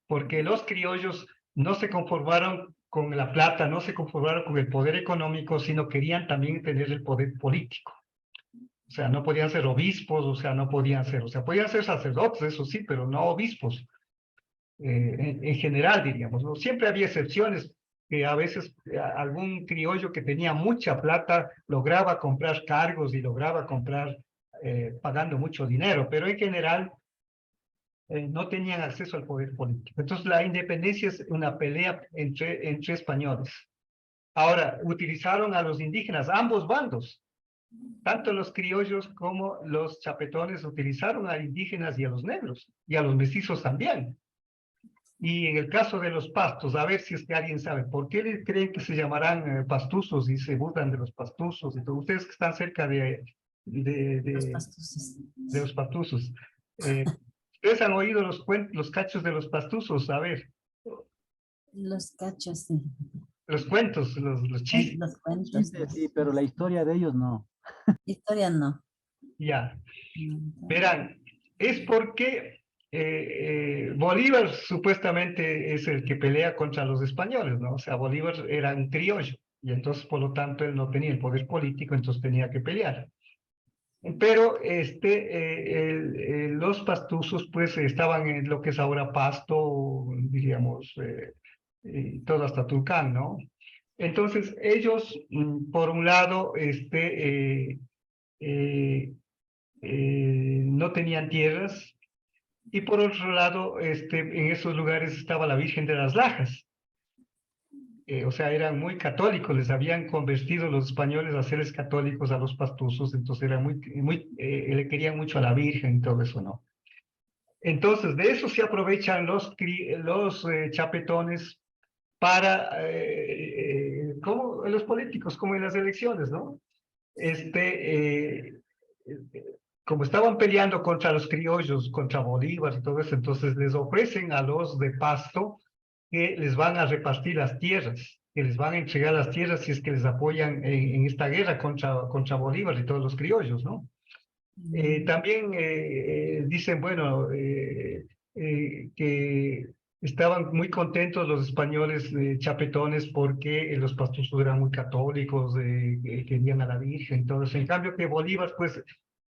S1: porque los criollos no se conformaron con la plata, no se conformaron con el poder económico, sino querían también tener el poder político. O sea, no podían ser obispos, o sea, podían ser sacerdotes, eso sí, pero no obispos, en general, diríamos, ¿no? Siempre había excepciones, que a veces algún criollo que tenía mucha plata lograba comprar cargos y lograba comprar pagando mucho dinero, pero en general no tenían acceso al poder político. Entonces la independencia es una pelea entre españoles. Ahora, utilizaron a los indígenas, ambos bandos, tanto los criollos como los chapetones utilizaron a indígenas y a los negros, y a los mestizos también. Y en el caso de los pastos, a ver si es que alguien sabe, ¿por qué creen que se llamarán pastuzos y se burlan de los pastuzos? Entonces, ustedes que están cerca de los pastuzos. ¿Ustedes han oído los cachos de los pastuzos? A ver.
S6: Los cachos, sí.
S1: Los cuentos, los chistes.
S6: Los cuentos.
S3: Sí, pero la historia de ellos no.
S6: Historia no.
S1: Ya. Verán, es porque Bolívar supuestamente es el que pelea contra los españoles, ¿no? O sea, Bolívar era un criollo y entonces, por lo tanto, él no tenía el poder político, entonces tenía que pelear. Pero los pastusos pues estaban en lo que es ahora Pasto, diríamos, todo hasta Tulcán, ¿no? Entonces ellos, por un lado, no tenían tierras y por otro lado, en esos lugares estaba la Virgen de las Lajas. O sea, eran muy católicos, les habían convertido los españoles a seres católicos a los pastusos, entonces eran le querían mucho a la Virgen y todo eso, ¿no? Entonces, de eso se aprovechan los chapetones para, como los políticos, como en las elecciones, ¿no? Como estaban peleando contra los criollos, contra Bolívar y todo eso, entonces les ofrecen a los de Pasto que les van a repartir las tierras, que les van a entregar las tierras si es que les apoyan en esta guerra contra Bolívar y todos los criollos, ¿no? También dicen, bueno, que estaban muy contentos los españoles chapetones porque los pastusos eran muy católicos, querían a la Virgen y todo eso. En cambio que Bolívar, pues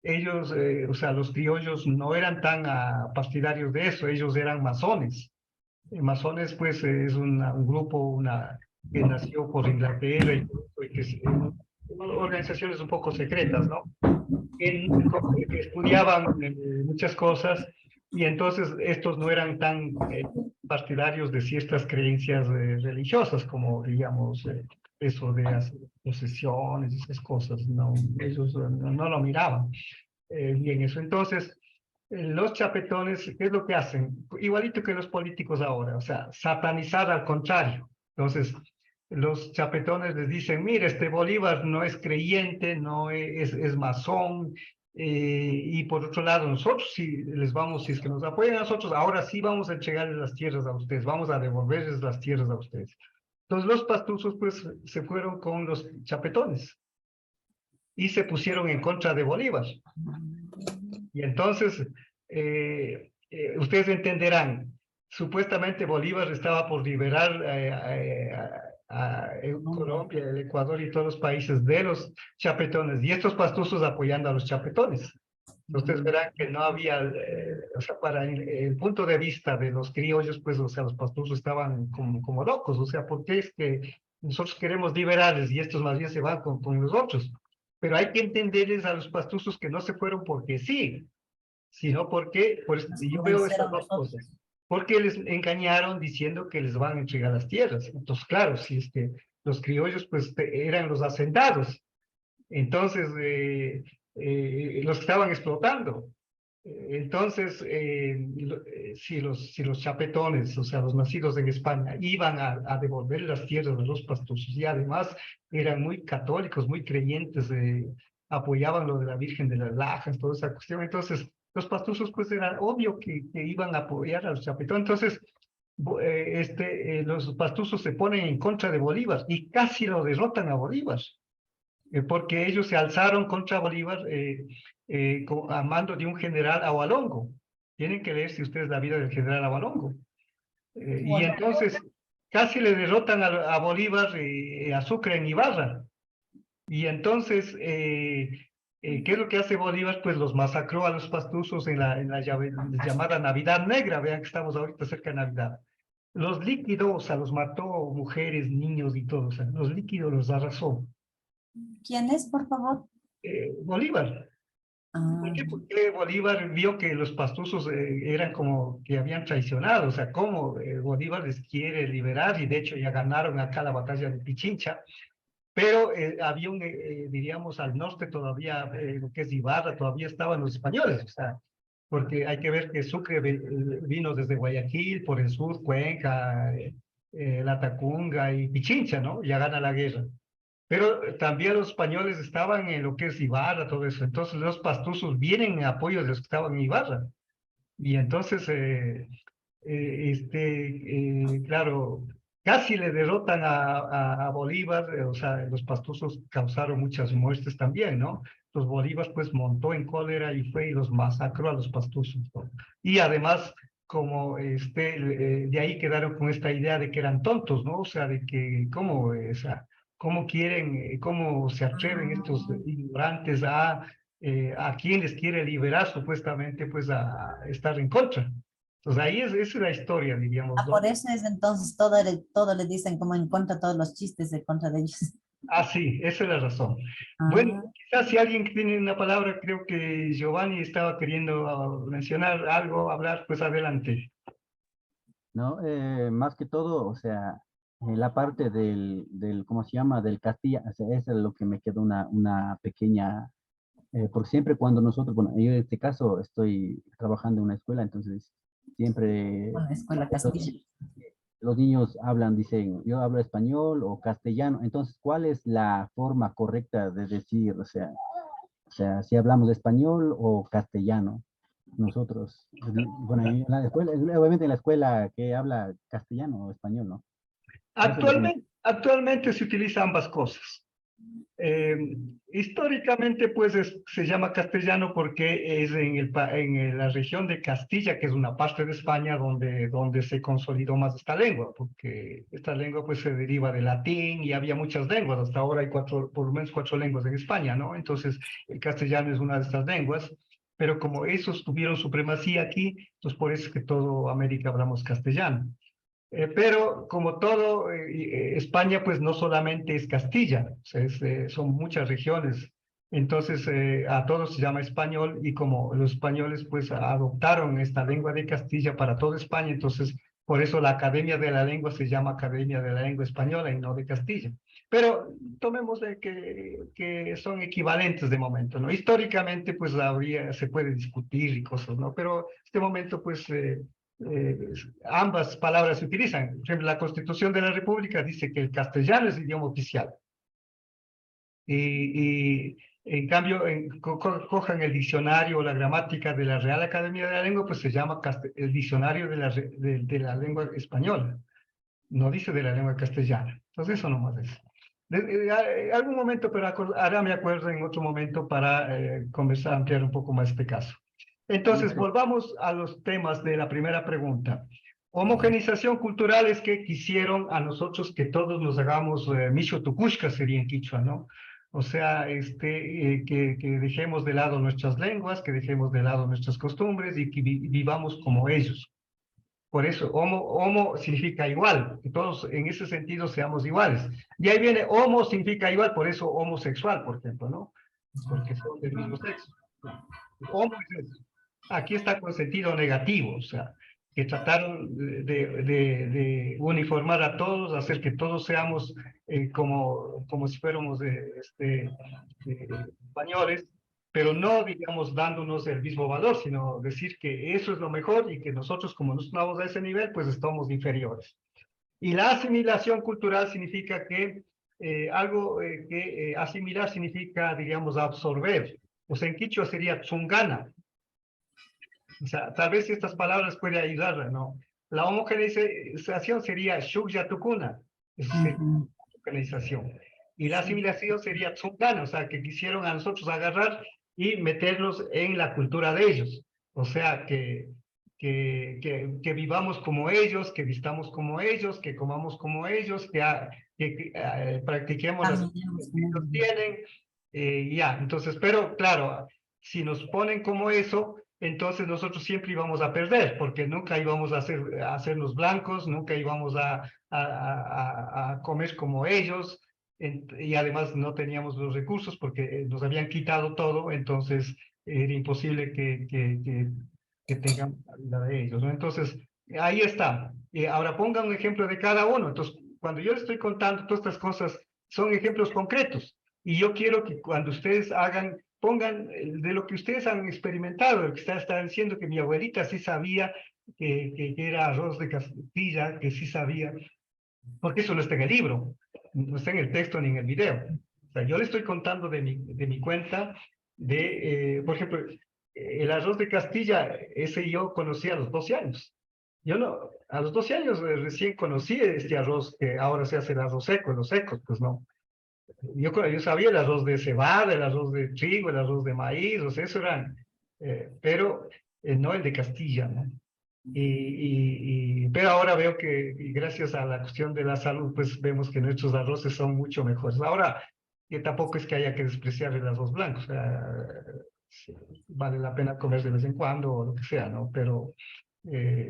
S1: ellos, o sea, los criollos no eran tan partidarios de eso, ellos eran masones. Masones, pues, es un grupo que nació por Inglaterra y que es organizaciones un poco secretas, ¿no? Que estudiaban muchas cosas y entonces estos no eran tan partidarios de ciertas creencias religiosas como, digamos, eso de hacer posesiones y esas cosas, no, ellos no lo miraban bien eso. Entonces, los chapetones, ¿qué es lo que hacen? Igualito que los políticos ahora, o sea, satanizar al contrario. Entonces, los chapetones les dicen, mire, Bolívar no es creyente, no es masón, y por otro lado, nosotros si si es que nos apoyan a nosotros, ahora sí vamos a entregarles las tierras a ustedes, vamos a devolverles las tierras a ustedes. Entonces los pastusos pues se fueron con los chapetones y se pusieron en contra de Bolívar. Y entonces, ustedes entenderán, supuestamente Bolívar estaba por liberar a Colombia, el Ecuador y todos los países de los chapetones, y estos pastusos apoyando a los chapetones. Ustedes verán que no había, o sea, para el punto de vista de los criollos, pues, o sea, los pastusos estaban como locos, o sea, ¿por qué es que nosotros queremos liberarles y estos más bien se van con nosotros? Pero hay que entenderles a los pastusos que no se fueron porque sí, sino porque, yo veo estas dos cosas, porque les engañaron diciendo que les van a entregar las tierras. Entonces, claro, si es que los criollos pues eran los hacendados, entonces los estaban explotando. Entonces, si los chapetones, o sea, los nacidos en España, iban a devolver las tierras de los pastusos y además eran muy católicos, muy creyentes, apoyaban lo de la Virgen de las Lajas, toda esa cuestión. Entonces, los pastusos, pues era obvio que iban a apoyar a los chapetones. Entonces, los pastusos se ponen en contra de Bolívar y casi lo derrotan a Bolívar. Porque ellos se alzaron contra Bolívar a mando de un general Ahualongo. Tienen que leer si ustedes la vida del general Ahualongo. Y entonces casi le derrotan a Bolívar a Sucre en Ibarra. Y entonces, ¿qué es lo que hace Bolívar? Pues los masacró a los pastusos en la llamada Navidad Negra. Vean que estamos ahorita cerca de Navidad. Los liquidó, o sea, los mató mujeres, niños y todo. O sea, los liquidó, los arrasó.
S6: ¿Quién es, por favor?
S1: Bolívar. ¿Por qué? Porque Bolívar vio que los pastusos eran como que habían traicionado, o sea, cómo Bolívar les quiere liberar y de hecho ya ganaron acá la batalla de Pichincha, pero había diríamos, al norte todavía, lo que es Ibarra, todavía estaban los españoles, o sea, porque hay que ver que Sucre vino desde Guayaquil, por el sur, Cuenca, La Tacunga y Pichincha, ¿no? Ya gana la guerra. Pero también los españoles estaban en lo que es Ibarra, todo eso. Entonces los pastusos vienen en apoyo de los que estaban en Ibarra. Y entonces, claro, casi le derrotan a Bolívar, o sea, los pastusos causaron muchas muertes también, ¿no? Los Bolívar pues montó en cólera y fue y los masacró a los pastusos, ¿no? Y además, como de ahí quedaron con esta idea de que eran tontos, ¿no? O sea, de que cómo, o sea, cómo quieren, cómo se atreven estos ignorantes a quien les quiere liberar supuestamente pues a estar en contra. Entonces ahí esa es la historia, diríamos,
S6: Ah,
S1: ¿no?
S6: por eso es entonces todo le dicen como en contra, todos los chistes de contra de ellos.
S1: Ah, sí, esa es la razón. Bueno,
S6: Ah,
S1: quizás si alguien tiene una palabra, creo que Giovanni estaba queriendo mencionar algo, hablar, pues adelante.
S3: ¿No? Más que todo, o sea, la parte ¿cómo se llama? Del Castilla, o sea, eso es lo que me quedó una pequeña, porque siempre cuando nosotros, bueno, yo en este caso estoy trabajando en una escuela, entonces siempre
S6: una escuela Castilla.
S3: los niños hablan, dicen, yo hablo español o castellano, entonces, ¿cuál es la forma correcta de decir, o sea, si hablamos español o castellano? Nosotros, bueno, en la escuela, obviamente en la escuela que habla castellano o español, ¿no? Eso es lo que
S1: Actualmente se utilizan ambas cosas. Históricamente, pues se llama castellano porque es en la región de Castilla, que es una parte de España donde se consolidó más esta lengua, porque esta lengua pues se deriva del latín y había muchas lenguas, hasta ahora hay por lo menos 4 lenguas en España, ¿no? Entonces, el castellano es una de estas lenguas, pero como esos tuvieron supremacía aquí, entonces por eso es que todo América hablamos castellano. Pero como todo, España pues no solamente es Castilla, o sea, son muchas regiones. Entonces a todos se llama español y como los españoles pues adoptaron esta lengua de Castilla para toda España, entonces por eso la Academia de la Lengua se llama Academia de la Lengua Española y no de Castilla. Pero tomemos de que son equivalentes de momento, ¿no? Históricamente pues se puede discutir y cosas, ¿no? Pero este momento pues eh, ambas palabras se utilizan. Por ejemplo, la Constitución de la República dice que el castellano es idioma oficial. Y en cambio, cojan el diccionario o la gramática de la Real Academia de la Lengua, pues se llama el diccionario de la lengua española. No dice de la lengua castellana. Entonces, eso nomás es. Algún momento, pero ahora me acuerdo en otro momento para conversar, ampliar un poco más este caso. Entonces, volvamos a los temas de la primera pregunta. Homogenización cultural es que quisieron a nosotros que todos nos hagamos Misho Tukushka, sería en Quichua, ¿no? O sea, que dejemos de lado nuestras lenguas, que dejemos de lado nuestras costumbres y que vivamos como ellos. Por eso, homo significa igual, que todos en ese sentido seamos iguales. Y ahí viene homo significa igual, por eso homosexual, por ejemplo, ¿no? Porque son del mismo sexo. Homo es eso. Aquí está con sentido negativo, o sea, que trataron de uniformar a todos, hacer que todos seamos como si fuéramos españoles, pero no, digamos, dándonos el mismo valor, sino decir que eso es lo mejor y que nosotros, como no estamos a ese nivel, pues estamos inferiores. Y la asimilación cultural significa que asimilar significa, digamos, absorber. O sea, en quichua sería tsungana. O sea, tal vez estas palabras pueden ayudar, ¿no? La homogeneización sería shukya tukuna, eso sería homogeneización. Y la asimilación sería tsungana, o sea, que quisieron a nosotros agarrar y meternos en la cultura de ellos. O sea, que vivamos como ellos, que vistamos como ellos, que comamos como ellos, que practiquemos las actividades que ellos tienen. Ya, entonces, pero claro, si nos ponen como eso, entonces nosotros siempre íbamos a perder, porque nunca íbamos a hacernos blancos, nunca íbamos a comer como ellos, y además no teníamos los recursos porque nos habían quitado todo, entonces era imposible que tengamos la vida de ellos, ¿no? Entonces, ahí está. Ahora ponga un ejemplo de cada uno. Entonces, cuando yo les estoy contando todas estas cosas, son ejemplos concretos. Y yo quiero que cuando ustedes pongan de lo que ustedes han experimentado, lo que están diciendo que mi abuelita sí sabía que era arroz de Castilla, que sí sabía, porque eso no está en el libro, no está en el texto ni en el video. O sea, yo le estoy contando de mi cuenta, por ejemplo, el arroz de Castilla, ese yo conocí a los 12 años. Yo no, a los 12 años recién conocí este arroz que ahora se hace el arroz seco, los secos, pues no. Yo sabía el arroz de cebada, el arroz de trigo, el arroz de maíz, o sea, eso eran, pero no el de Castilla, ¿no? Pero ahora veo que y gracias a la cuestión de la salud, pues vemos que nuestros arroces son mucho mejores. Ahora, que tampoco es que haya que despreciar el arroz blanco, o sea, sí, vale la pena comer de vez en cuando o lo que sea, ¿no? Pero siempre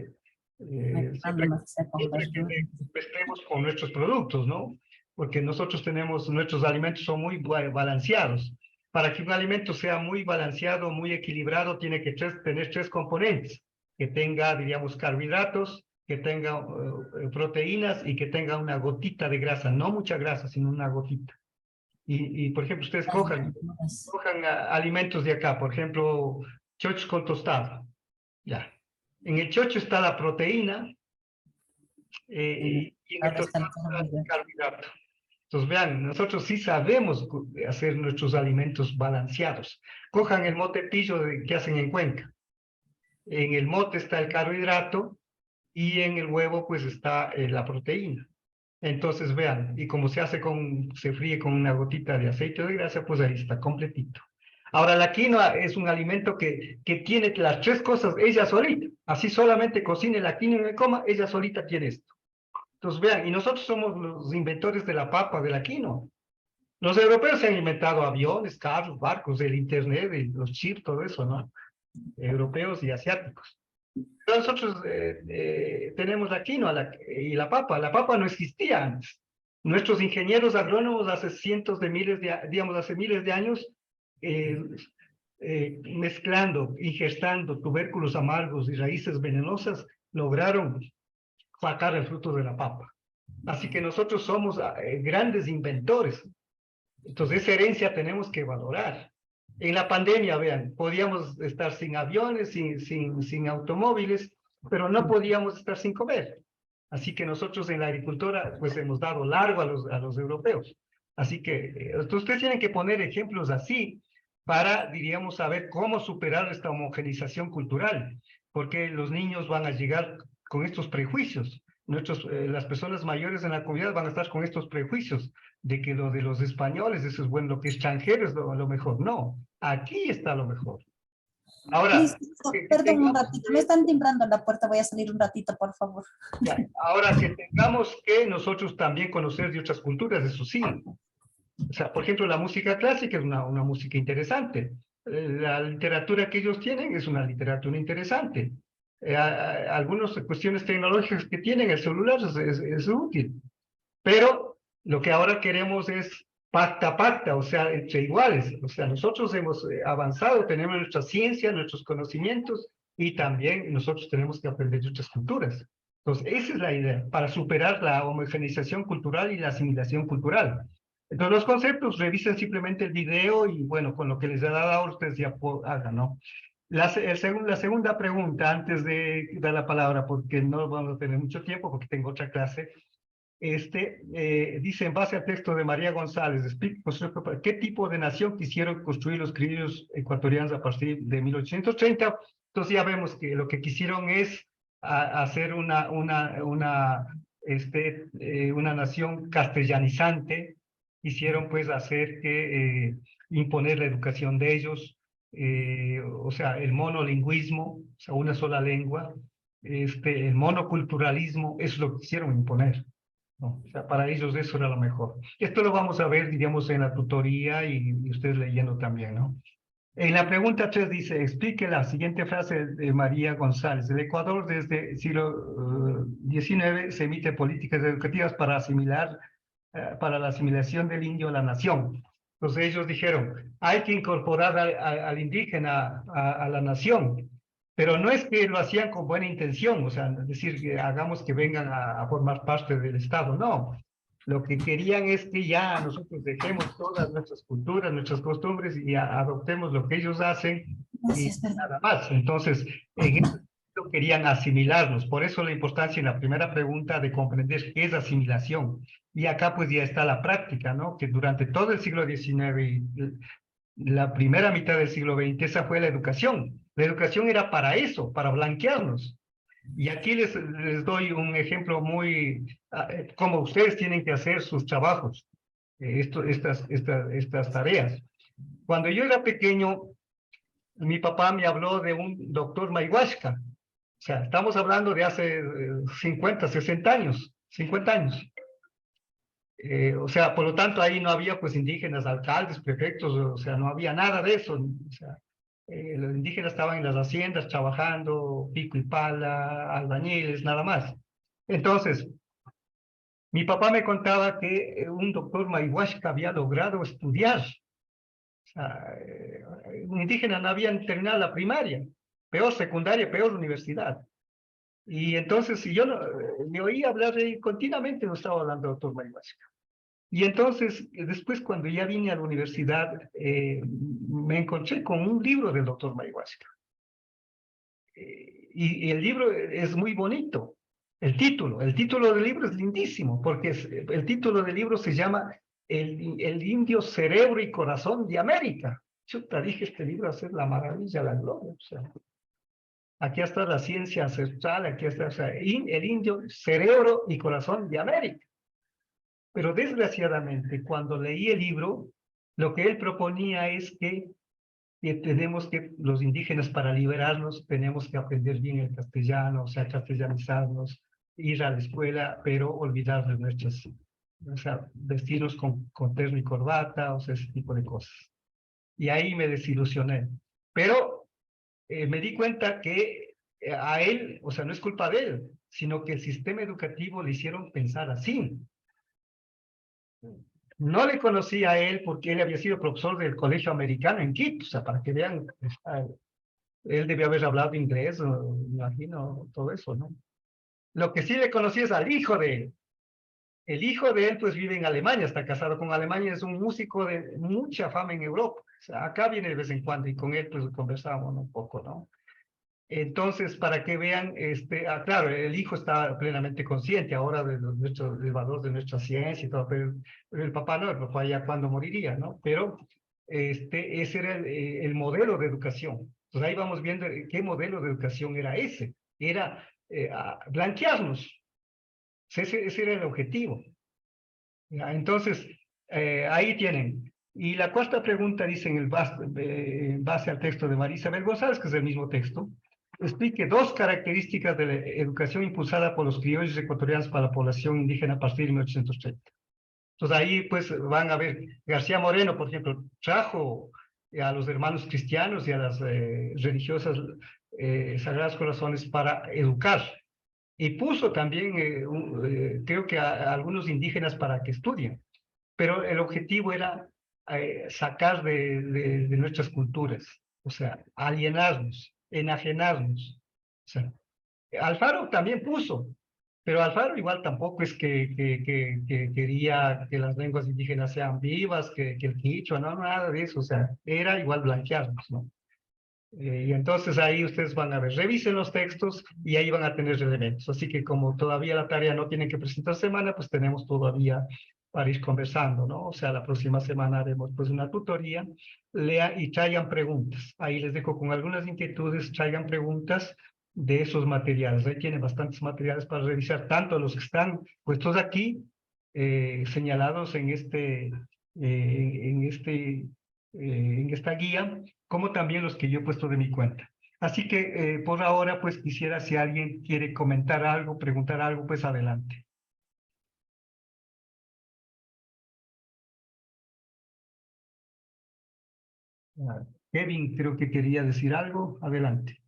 S1: que estemos con nuestros productos, ¿no? Porque nosotros tenemos, nuestros alimentos son muy balanceados. Para que un alimento sea muy balanceado, muy equilibrado, tiene que tener tres componentes. Que tenga, diríamos, carbohidratos, que tenga proteínas y que tenga una gotita de grasa. No mucha grasa, sino una gotita. Por ejemplo, ustedes cojan alimentos de acá, por ejemplo, chochos con tostado. Ya. En el chocho está la proteína y en el tostado está el carbohidrato. Entonces, vean, nosotros sí sabemos hacer nuestros alimentos balanceados. Cojan el mote pillo que hacen en Cuenca. En el mote está el carbohidrato y en el huevo pues está la proteína. Entonces, vean, y como se fríe con una gotita de aceite de grasa, pues ahí está completito. Ahora, la quinoa es un alimento que tiene las tres cosas ella solita. Así solamente cocine la quinoa y me coma, ella solita tiene esto. Entonces, vean, y nosotros somos los inventores de la papa, de la quinoa. Los europeos se han inventado aviones, carros, barcos, el internet, los chips, todo eso, ¿no? Europeos y asiáticos. Pero nosotros tenemos la quinoa y la papa. La papa no existía antes. Nuestros ingenieros agrónomos hace cientos de miles de, digamos, hace miles de años, mezclando, ingestando tubérculos amargos y raíces venenosas, lograron sacar el fruto de la papa. Así que nosotros somos grandes inventores. Entonces esa herencia tenemos que valorar. En la pandemia, vean, podíamos estar sin aviones, sin automóviles, pero no podíamos estar sin comer. Así que nosotros en la agricultura pues hemos dado largo a los europeos. Así que ustedes tienen que poner ejemplos así para, diríamos, saber cómo superar esta homogenización cultural, porque los niños van a llegar con estos prejuicios. Las personas mayores en la comunidad van a estar con estos prejuicios de que lo de los españoles, eso es bueno, lo que es extranjero es lo mejor. No, aquí está lo mejor. Ahora,
S6: perdón un ratito, me están timbrando la puerta, voy a salir un ratito, por favor.
S1: Ya, ahora que tengamos que nosotros también conocer de otras culturas, eso sí. O sea, por ejemplo, la música clásica es una música interesante. La literatura que ellos tienen es una literatura interesante. Algunas cuestiones tecnológicas que tienen el celular es útil. Pero lo que ahora queremos es pacta a pacta, o sea, entre iguales. O sea, nosotros hemos avanzado, tenemos nuestra ciencia, nuestros conocimientos, y también nosotros tenemos que aprender de otras culturas. Entonces, esa es la idea, para superar la homogenización cultural y la asimilación cultural. Entonces, los conceptos, revisen simplemente el video y, bueno, con lo que les he dado ahora, ustedes ya hagan, ¿no? La segunda pregunta, antes de dar la palabra, porque no vamos a tener mucho tiempo, porque tengo otra clase, dice, en base al texto de María González, explique, ¿qué tipo de nación quisieron construir los criollos ecuatorianos a partir de 1830? Entonces ya vemos que lo que quisieron es hacer una nación castellanizante, quisieron pues hacer que imponer la educación de ellos, o sea, el monolingüismo, o sea, una sola lengua, el monoculturalismo, eso es lo que quisieron imponer. ¿No? O sea, para ellos eso era lo mejor. Esto lo vamos a ver, diríamos, en la tutoría y ustedes leyendo también, ¿no? En la pregunta 3 dice, explique la siguiente frase de María González. El Ecuador desde el siglo XIX se emite políticas educativas para para la asimilación del indio a la nación. Entonces ellos dijeron, hay que incorporar al indígena a la nación. Pero no es que lo hacían con buena intención, o sea, es decir, que hagamos que vengan a formar parte del Estado, no. Lo que querían es que ya nosotros dejemos todas nuestras culturas, nuestras costumbres y adoptemos lo que ellos hacen y nada más. Entonces, en eso querían asimilarnos. Por eso la importancia en la primera pregunta de comprender qué es asimilación. Y acá pues ya está la práctica, ¿no? Que durante todo el siglo XIX y la primera mitad del siglo XX, esa fue la educación. La educación era para eso, para blanquearnos. Y aquí les doy un ejemplo muy, como ustedes tienen que hacer sus trabajos, estas tareas. Cuando yo era pequeño, mi papá me habló de un doctor Mayhuasca. O sea, estamos hablando de hace 50, 60 años, 50 años. O sea, por lo tanto, ahí no había pues indígenas, alcaldes, prefectos, o sea, no había nada de eso. O sea, los indígenas estaban en las haciendas trabajando, pico y pala, albañiles, nada más. Entonces, mi papá me contaba que un doctor Mayhuasca había logrado estudiar. O sea, un indígena no habían terminado la primaria, peor secundaria, peor universidad. Y entonces, si yo me oía hablar de él continuamente, no estaba hablando del doctor Mayhuasca. Y entonces, después cuando ya vine a la universidad, me encontré con un libro del doctor Mayhuasca. Y el libro es muy bonito. El título del libro es lindísimo, porque el título del libro se llama el indio cerebro y corazón de América. Chuta, dije, este libro va a ser la maravilla, la gloria. O sea, aquí está la ciencia ancestral, aquí está, o sea, el indio cerebro y corazón de América. Pero desgraciadamente, cuando leí el libro, lo que él proponía es que los indígenas para liberarnos, tenemos que aprender bien el castellano, o sea, castellanizarnos, ir a la escuela, pero olvidar de nuestras, o sea, vestirnos con terno y corbata, o sea, ese tipo de cosas. Y ahí me desilusioné. Pero me di cuenta que a él, o sea, no es culpa de él, sino que el sistema educativo le hicieron pensar así. No le conocí a él porque él había sido profesor del colegio americano en Quito, o sea, para que vean, él debió haber hablado inglés, me imagino, todo eso, ¿no? Lo que sí le conocí es al hijo de él. El hijo de él, pues, vive en Alemania, está casado con Alemania, es un músico de mucha fama en Europa. O sea, acá viene de vez en cuando y con él, pues, conversamos un poco, ¿no? Entonces, para que vean, claro, el hijo está plenamente consciente ahora del valor de nuestra ciencia y todo, pero el papá no, el papá ya cuando moriría, ¿no? Pero ese era el modelo de educación. Entonces ahí vamos viendo qué modelo de educación era ese. Era blanquearnos. Ese era el objetivo. ¿Ya? Entonces, ahí tienen. Y la cuarta pregunta dice en base al texto de María Isabel González, que es el mismo texto, explique 2 características de la educación impulsada por los criollos ecuatorianos para la población indígena a partir de 1830. Entonces ahí pues van a ver, García Moreno, por ejemplo, trajo a los hermanos cristianos y a las religiosas Sagrados Corazones para educar. Y puso también, creo que a algunos indígenas para que estudien. Pero el objetivo era sacar de nuestras culturas, o sea, alienarnos, enajenarnos. O sea, Alfaro también puso, pero Alfaro igual tampoco es que quería que las lenguas indígenas sean vivas, que el quichua, no, nada de eso, o sea, era igual blanquearnos, ¿no? Y entonces ahí ustedes van a ver, revisen los textos y ahí van a tener elementos. Así que como todavía la tarea no tienen que presentar semana, pues tenemos todavía para ir conversando, ¿no? O sea, la próxima semana haremos pues una tutoría, lea y traigan preguntas. Ahí les dejo con algunas inquietudes, traigan preguntas de esos materiales. Ahí tienen bastantes materiales para revisar, tanto los que están puestos aquí, señalados en esta guía, como también los que yo he puesto de mi cuenta. Así que por ahora, pues quisiera, si alguien quiere comentar algo, preguntar algo, pues adelante. Kevin, creo que quería decir algo. Adelante.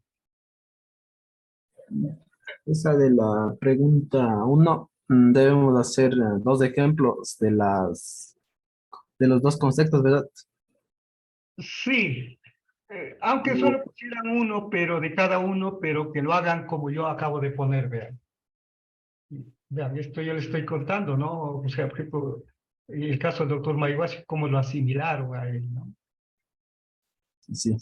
S5: Esa de la pregunta 1, debemos hacer 2 ejemplos de los 2 conceptos, ¿verdad?
S1: Sí, aunque solo pusieran uno, pero de cada uno, pero que lo hagan como yo acabo de poner, vean. Vean, esto yo les estoy contando, ¿no? O sea, por ejemplo, el caso del doctor Mayhuasca, cómo lo asimilaron a él, ¿no?
S5: Sí.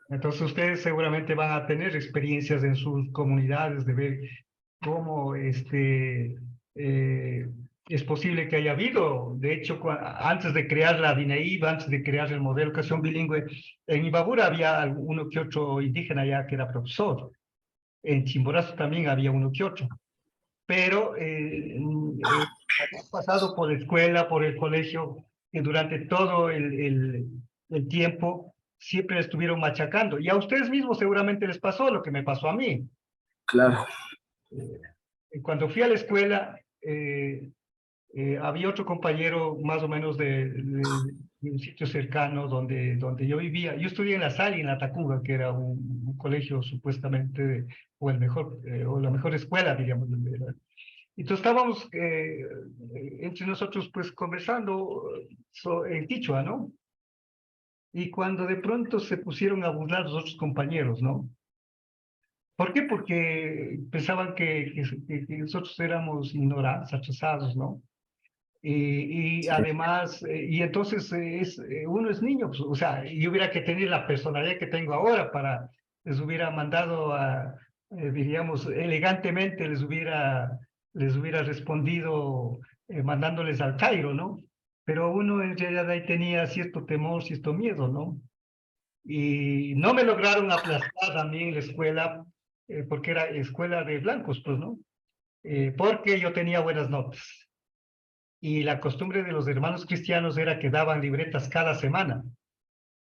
S1: Entonces ustedes seguramente van a tener experiencias en sus comunidades de ver cómo es posible que haya habido. De hecho, antes de crear la DINEIB, antes de crear el modelo de educación bilingüe, en Imbabura había uno que otro indígena ya que era profesor. En Chimborazo también había uno que otro. Pero había pasado por la escuela, por el colegio, que durante todo el tiempo siempre estuvieron machacando. Y a ustedes mismos seguramente les pasó lo que me pasó a mí.
S5: Claro.
S1: Cuando fui a la escuela, había otro compañero más o menos de un sitio cercano donde yo vivía. Yo estudié en La Salle, en la Tacunga, que era un colegio supuestamente, o el mejor, o la mejor escuela, digamos. Entonces estábamos entre nosotros pues conversando en Quichua, ¿no? Y cuando de pronto se pusieron a burlar los otros compañeros, ¿no? ¿Por qué? Porque pensaban que nosotros éramos ignorantes, atrasados, ¿no? Y además, y entonces uno es niño, pues, o sea, yo hubiera que tener la personalidad que tengo ahora les hubiera mandado diríamos, elegantemente les hubiera respondido mandándoles al Cairo, ¿no? Pero uno en realidad ahí tenía cierto temor, cierto miedo, ¿no? Y no me lograron aplastar a mí en la escuela, porque era escuela de blancos, pues, ¿no? Porque yo tenía buenas notas. Y la costumbre de los hermanos cristianos era que daban libretas cada semana.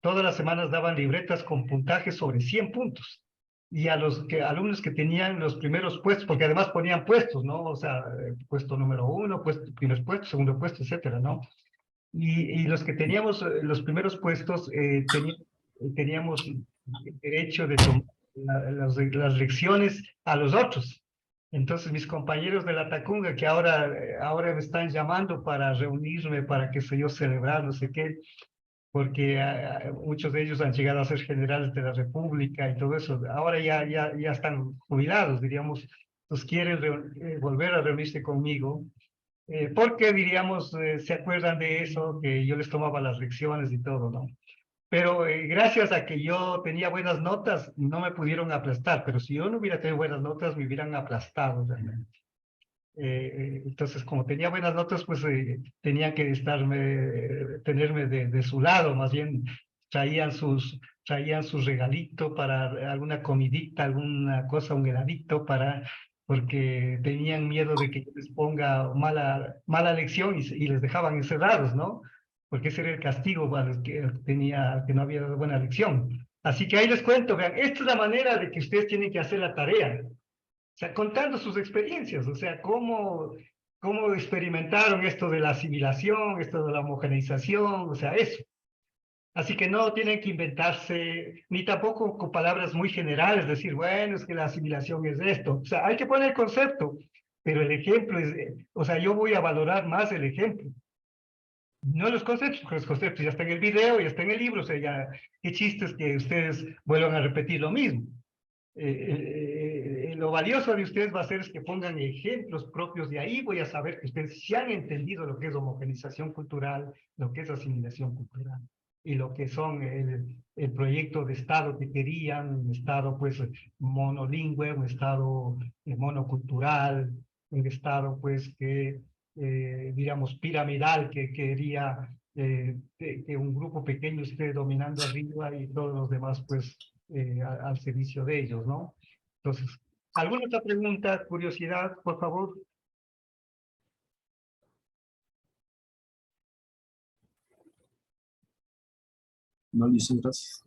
S1: Todas las semanas daban libretas con puntaje sobre 100 puntos. Y a los alumnos que tenían los primeros puestos, porque además ponían puestos, ¿no? O sea, puesto número 1, primer puesto, segundo puesto, etcétera, ¿no? Y los que teníamos los primeros puestos, teníamos el derecho de tomar las lecciones a los otros. Entonces mis compañeros de la Tacunga, que ahora me están llamando para reunirme, para qué sé yo, celebrar, no sé qué, porque muchos de ellos han llegado a ser generales de la República y todo eso. Ahora ya están jubilados, diríamos. Entonces quieren volver a reunirse conmigo, porque diríamos, se acuerdan de eso, que yo les tomaba las lecciones y todo, ¿no? Pero gracias a que yo tenía buenas notas, no me pudieron aplastar, pero si yo no hubiera tenido buenas notas, me hubieran aplastado realmente. Entonces, como tenía buenas notas, pues tenían que tenerme de su lado, más bien traían sus regalitos para alguna comidita, alguna cosa, un heladito porque tenían miedo de que yo les ponga mala lección y les dejaban encerrados, ¿no? Porque ese era el castigo para los que no había dado buena lección. Así que ahí les cuento, vean, esta es la manera de que ustedes tienen que hacer la tarea. O sea, contando sus experiencias, o sea, cómo experimentaron esto de la asimilación, esto de la homogeneización, o sea, eso. Así que no tienen que inventarse, ni tampoco con palabras muy generales, decir, bueno, es que la asimilación es esto. O sea, hay que poner el concepto, pero el ejemplo o sea, yo voy a valorar más el ejemplo. No los conceptos, porque los conceptos ya están en el video, ya están en el libro, o sea, ya, qué chistes que ustedes vuelvan a repetir lo mismo. Lo valioso de ustedes va a ser es que pongan ejemplos propios, de ahí voy a saber que ustedes ya han entendido lo que es homogenización cultural, lo que es asimilación cultural, y lo que son el proyecto de Estado que querían, un Estado pues monolingüe, un Estado monocultural, un Estado pues que, digamos, piramidal, que quería que un grupo pequeño esté dominando arriba y todos los demás pues al servicio de ellos, ¿no? Entonces, ¿alguna otra pregunta, curiosidad, por favor?
S5: No, Luis, gracias.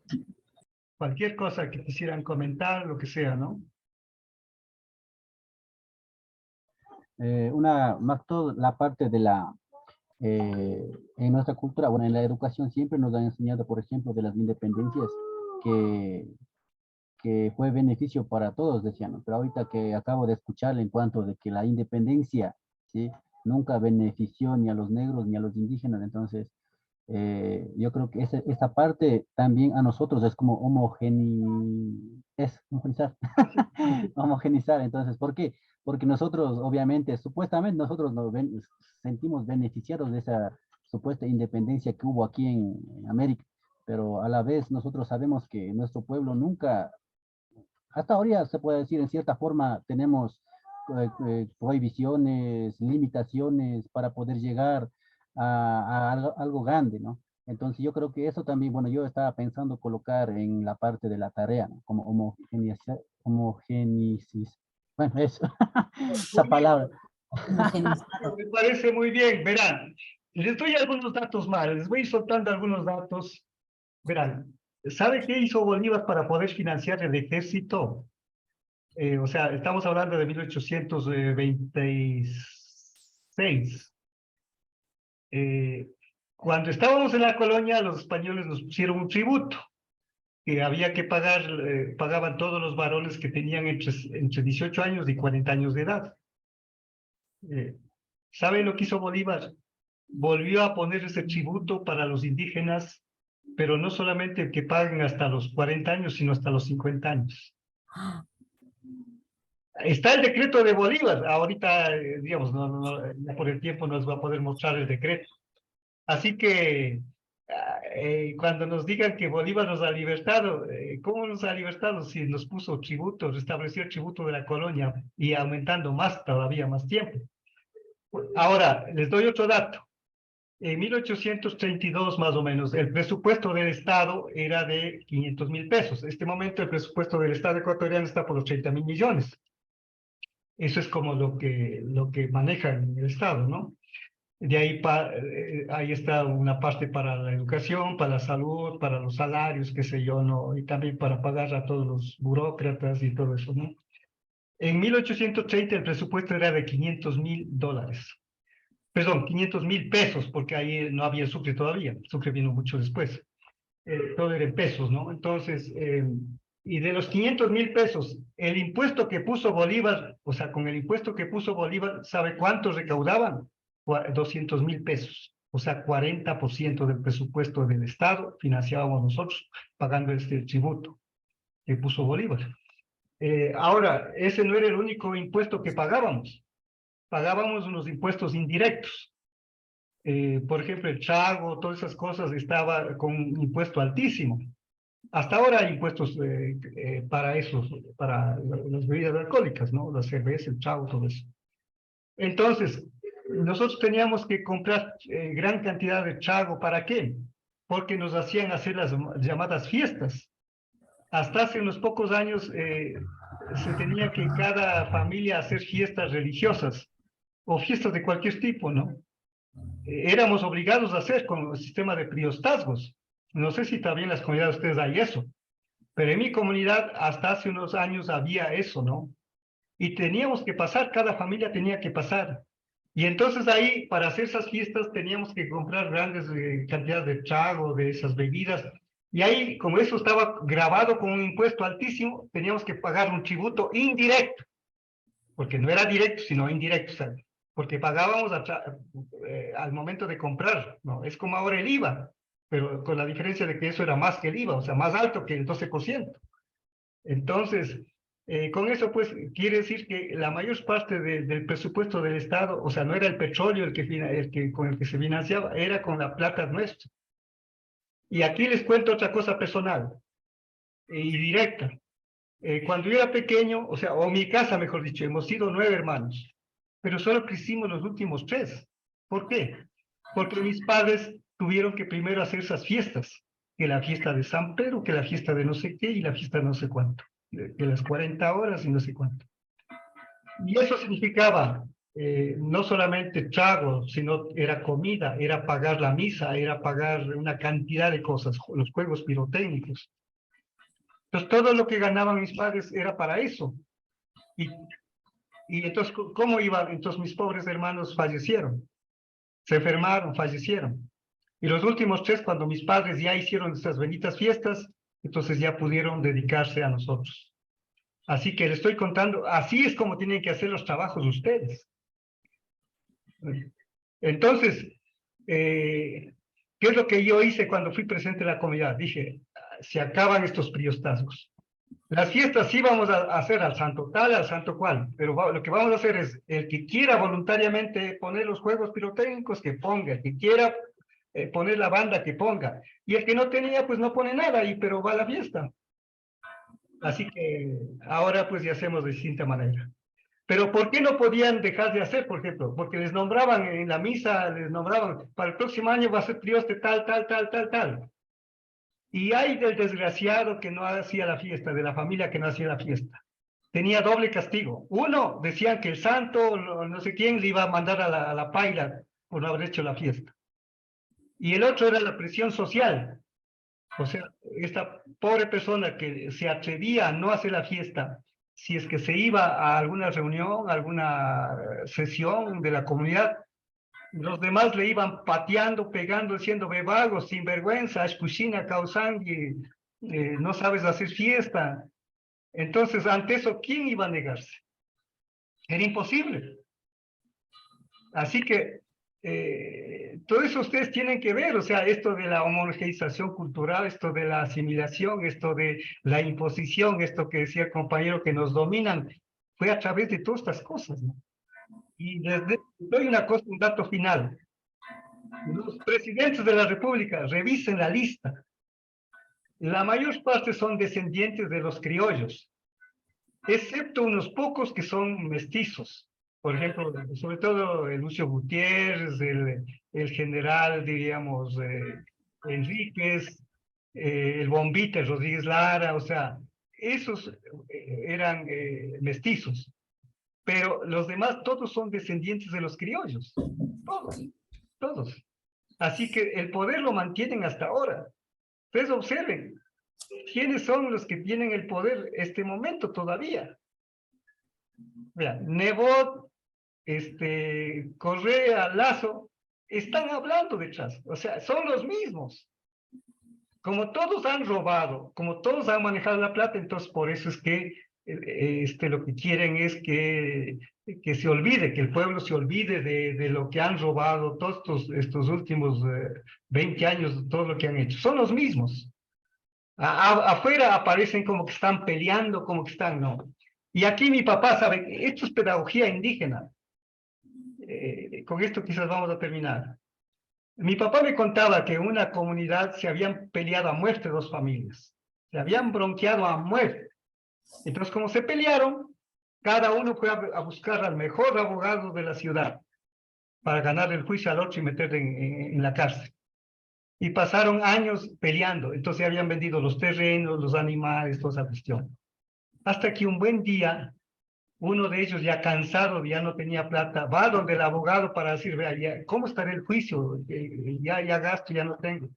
S1: Cualquier cosa que quisieran comentar, lo que sea, ¿no?
S3: Más todo la parte de en nuestra cultura, bueno, en la educación siempre nos han enseñado, por ejemplo, de las independencias, que, que fue beneficio para todos, decían, ¿no? Pero ahorita que acabo de escuchar en cuanto de que la independencia, ¿sí? Nunca benefició ni a los negros ni a los indígenas, entonces yo creo que esa parte también a nosotros es como homogenizar, homogenizar. Entonces, ¿por qué? Porque nosotros, obviamente, supuestamente nosotros sentimos beneficiados de esa supuesta independencia que hubo aquí en América, pero a la vez nosotros sabemos que nuestro pueblo nunca, hasta ahora se puede decir en cierta forma, tenemos prohibiciones, limitaciones para poder llegar a algo grande, ¿no? Entonces yo creo que eso también, bueno, yo estaba pensando colocar en la parte de la tarea, ¿no? Como homogenicis. Bueno, eso, esa
S1: Muy bien,
S3: palabra.
S6: Homogeneizado.
S1: me parece muy bien. Verán, les doy algunos datos más, les voy soltando algunos datos. Verán, ¿sabe qué hizo Bolívar para poder financiar el ejército? O sea, estamos hablando de 1826. Cuando estábamos en la colonia, los españoles nos pusieron un tributo que había que pagar, pagaban todos los varones que tenían entre 18 años y 40 años de edad. ¿Sabe lo que hizo Bolívar? Volvió a poner ese tributo para los indígenas, pero no solamente que paguen hasta los 40 años, sino hasta los 50 años. Está el decreto de Bolívar, ahorita, digamos, ya por el tiempo nos va a poder mostrar el decreto. Así que cuando nos digan que Bolívar nos ha libertado, ¿cómo nos ha libertado si nos puso tributos, restableció el tributo de la colonia y aumentando más, todavía más tiempo? Ahora, les doy otro dato. En 1832, más o menos, el presupuesto del Estado era de 500.000 pesos. En este momento, el presupuesto del Estado ecuatoriano está por los 30.000 millones. Eso es como lo que maneja el Estado, ¿no? De ahí, ahí está una parte para la educación, para la salud, para los salarios, qué sé yo, ¿no? Y también para pagar a todos los burócratas y todo eso, ¿no? En 1830 el presupuesto era de $500.000. Perdón, 500.000 pesos, porque ahí no había Sucre todavía. Sucre vino mucho después. Todo era en pesos, ¿no? Entonces, y de los 500.000 pesos, el impuesto que puso Bolívar, o sea, con el impuesto que puso Bolívar, ¿sabe cuánto recaudaban? 200.000 pesos. O sea, 40% del presupuesto del Estado financiábamos nosotros, pagando este tributo que puso Bolívar. Ahora, ese no era el único impuesto que pagábamos. Pagábamos unos impuestos indirectos. Por ejemplo, el trago, todas esas cosas estaba con un impuesto altísimo. Hasta ahora hay impuestos para eso, para las bebidas alcohólicas, ¿no? La cerveza, el trago, todo eso. Entonces, nosotros teníamos que comprar gran cantidad de trago. ¿Para qué? Porque nos hacían hacer las llamadas fiestas. Hasta hace unos pocos años se tenía que en cada familia hacer fiestas religiosas o fiestas de cualquier tipo, ¿no? Éramos obligados a hacer con el sistema de priostazgos. No sé si también en las comunidades de ustedes hay eso, pero en mi comunidad hasta hace unos años había eso, ¿no? Y teníamos que pasar, cada familia tenía que pasar. Y entonces ahí, para hacer esas fiestas, teníamos que comprar grandes cantidades de trago, de esas bebidas. Y ahí, como eso estaba grabado con un impuesto altísimo, teníamos que pagar un tributo indirecto, porque no era directo, sino indirecto, ¿sabes? Porque pagábamos al momento de comprar, ¿no? Es como ahora el IVA, pero con la diferencia de que eso era más que el IVA, o sea, más alto que el 12%. Entonces, con eso, pues, quiere decir que la mayor parte del presupuesto del Estado, o sea, no era el petróleo con el que se financiaba, era con la plata nuestra. Y aquí les cuento otra cosa personal y directa. Cuando yo era pequeño, o sea, o mi casa, mejor dicho, hemos sido 9 hermanos, pero solo crecimos los últimos 3. ¿Por qué? Porque mis padres tuvieron que primero hacer esas fiestas, que la fiesta de San Pedro, que la fiesta de no sé qué y la fiesta de no sé cuánto, de las 40 horas y no sé cuánto. Y eso significaba no solamente trago, sino era comida, era pagar la misa, era pagar una cantidad de cosas, los juegos pirotécnicos. Entonces, todo lo que ganaban mis padres era para eso. Y entonces, ¿cómo iban? Entonces, mis pobres hermanos fallecieron. Se enfermaron, fallecieron. Y los últimos 3, cuando mis padres ya hicieron esas benditas fiestas, entonces ya pudieron dedicarse a nosotros. Así que les estoy contando, así es como tienen que hacer los trabajos ustedes. Entonces, ¿qué es lo que yo hice cuando fui presidente de la comunidad? Dije, se acaban estos priostazgos. Las fiestas sí vamos a hacer al santo tal, al santo cual, pero lo que vamos a hacer es, el que quiera voluntariamente poner los juegos pirotécnicos, que ponga, el que quiera poner la banda, que ponga, y el que no tenía, pues no pone nada ahí, pero va a la fiesta. Así que ahora pues ya hacemos de distinta manera. Pero ¿por qué no podían dejar de hacer, por ejemplo? Porque les nombraban en la misa, les nombraban, para el próximo año va a ser prioste tal, tal, tal, tal, tal. Y hay del desgraciado que no hacía la fiesta, de la familia que no hacía la fiesta. Tenía doble castigo. Uno, decían que el santo, no sé quién, le iba a mandar a la paila por no haber hecho la fiesta. Y el otro era la presión social. O sea, esta pobre persona que se atrevía a no hacer la fiesta, si es que se iba a alguna reunión, alguna sesión de la comunidad, los demás le iban pateando, pegando, diciendo, bebago, sinvergüenza, escuchina, causangui, no sabes hacer fiesta. Entonces, ante eso, ¿quién iba a negarse? Era imposible. Así que todo eso ustedes tienen que ver, o sea, esto de la homogeneización cultural, esto de la asimilación, esto de la imposición, esto que decía el compañero que nos dominan, fue a través de todas estas cosas, ¿no? Y doy una cosa, un dato final. Los presidentes de la República, revisen la lista. La mayor parte son descendientes de los criollos, excepto unos pocos que son mestizos. Por ejemplo, sobre todo el Lucio Gutiérrez, el general, diríamos, Enríquez, el Bombita, Rodríguez Lara, o sea, esos eran mestizos. Pero los demás todos son descendientes de los criollos. Todos, todos. Así que el poder lo mantienen hasta ahora. Ustedes observen, ¿quiénes son los que tienen el poder este momento todavía? Vean, Nebot, Correa, Lazo, están hablando detrás. O sea, son los mismos. Como todos han robado, como todos han manejado la plata, entonces por eso es que lo que quieren es que se olvide, que el pueblo se olvide de lo que han robado todos estos últimos 20 años, todo lo que han hecho. Son los mismos. Afuera aparecen como que están peleando, como que están, no. Y aquí mi papá sabe, esto es pedagogía indígena. Con esto quizás vamos a terminar. Mi papá me contaba que en una comunidad se habían peleado a muerte dos familias. Se habían bronqueado a muerte. Entonces, como se pelearon, cada uno fue a buscar al mejor abogado de la ciudad para ganar el juicio al otro y meterle en la cárcel. Y pasaron años peleando. Entonces habían vendido los terrenos, los animales, toda esa cuestión. Hasta que un buen día, uno de ellos ya cansado, ya no tenía plata, va donde el abogado para decir, vea, ya, ¿cómo estará el juicio? Ya gasto, ya no tengo.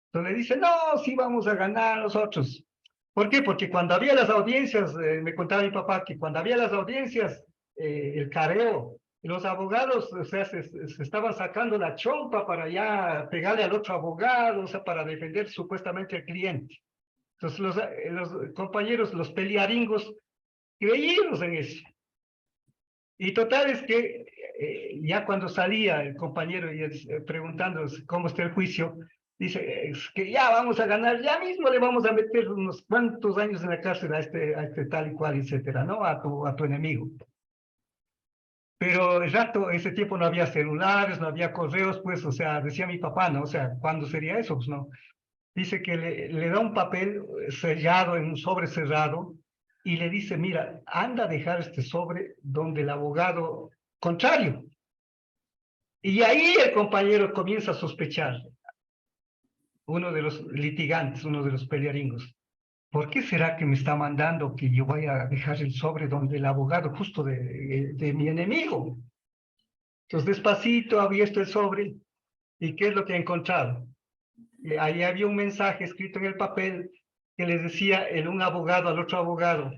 S1: Entonces le dice, no, sí vamos a ganar nosotros. ¿Por qué? Porque cuando había las audiencias, me contaba mi papá que cuando había las audiencias, el careo, los abogados, o sea, se estaban sacando la chompa para ya pegarle al otro abogado, o sea, para defender supuestamente al cliente. Entonces los compañeros, los pelearingos, creímos en eso. Y total es que ya cuando salía el compañero preguntando cómo está el juicio, dice, es que ya vamos a ganar, ya mismo le vamos a meter unos cuantos años en la cárcel a este tal y cual, etcétera, ¿no? A tu enemigo. Pero el rato, ese tiempo no había celulares, no había correos, pues, o sea, decía mi papá, ¿no? O sea, ¿cuándo sería eso? Pues no. Dice que le da un papel sellado en un sobre cerrado y le dice, mira, anda a dejar este sobre donde el abogado contrario. Y ahí el compañero comienza a sospechar, uno de los litigantes, uno de los pelearingos. ¿Por qué será que me está mandando que yo vaya a dejar el sobre donde el abogado justo de mi enemigo? Entonces despacito ha abierto el sobre y ¿qué es lo que ha encontrado? Ahí había un mensaje escrito en el papel que les decía un abogado al otro abogado,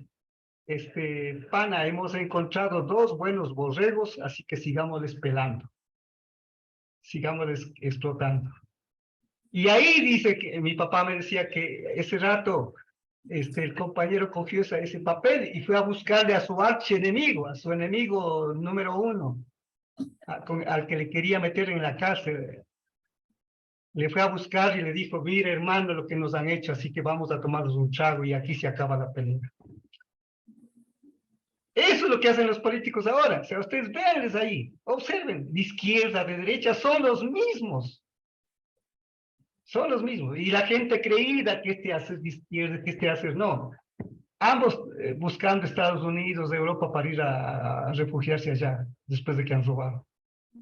S1: pana, hemos encontrado dos buenos borregos, así que sigámosles pelando, sigámosles explotando. Y ahí dice que mi papá me decía que ese rato el compañero cogió ese papel y fue a buscarle a su archienemigo, a su enemigo número uno, al que le quería meter en la cárcel. Le fue a buscar y le dijo, mire hermano lo que nos han hecho, así que vamos a tomarnos un trago y aquí se acaba la pelea. Eso es lo que hacen los políticos ahora. O sea, ustedes véanles ahí, observen, de izquierda, de derecha, son los mismos. Son los mismos. Y la gente creída que hace de izquierda, que hace no. ambos buscando Estados Unidos, Europa para ir a refugiarse allá después de que han robado.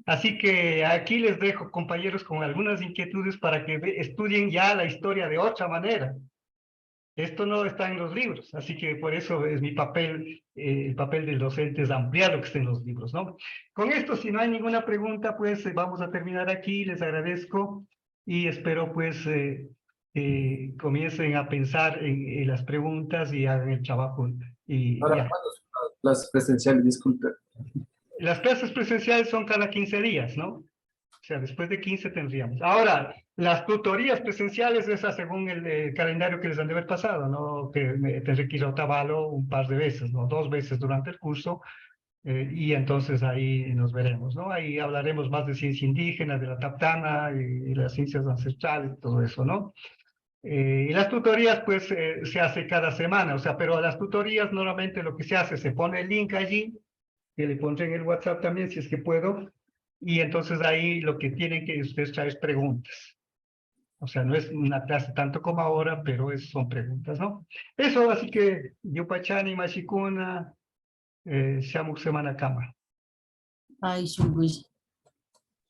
S1: Así que aquí les dejo, compañeros, con algunas inquietudes para que estudien ya la historia de otra manera. Esto no está en los libros, así que por eso es mi papel, el papel del docente es ampliar lo que está en los libros, ¿no? Con esto, si no hay ninguna pregunta, pues vamos a terminar aquí. Les agradezco y espero pues comiencen a pensar en las preguntas y hagan el trabajo.
S5: Ahora, ¿cuándo son las clases presenciales? Disculpe.
S1: Las clases presenciales son cada 15 días, ¿no? O sea, después de 15 tendríamos. Ahora, las tutorías presenciales, esas según el calendario que les han de haber pasado, ¿no? Que tendré que ir a Otavalo un par de veces, ¿no? 2 veces durante el curso, y entonces ahí nos veremos, ¿no? Ahí hablaremos más de ciencia indígena, de la Taptana y las ciencias ancestrales, todo eso, ¿no? Y las tutorías, pues, se hace cada semana, o sea, pero a las tutorías normalmente lo que se hace, se pone el link allí, que le pondré en el WhatsApp también, si es que puedo, y entonces ahí lo que tienen que ustedes traer es preguntas. O sea, no es una clase tanto como ahora, pero son preguntas, ¿no? Eso, así que, Yupachani, Mashikuna, Shamuk Semana Kama.
S6: Ay, Shunguy.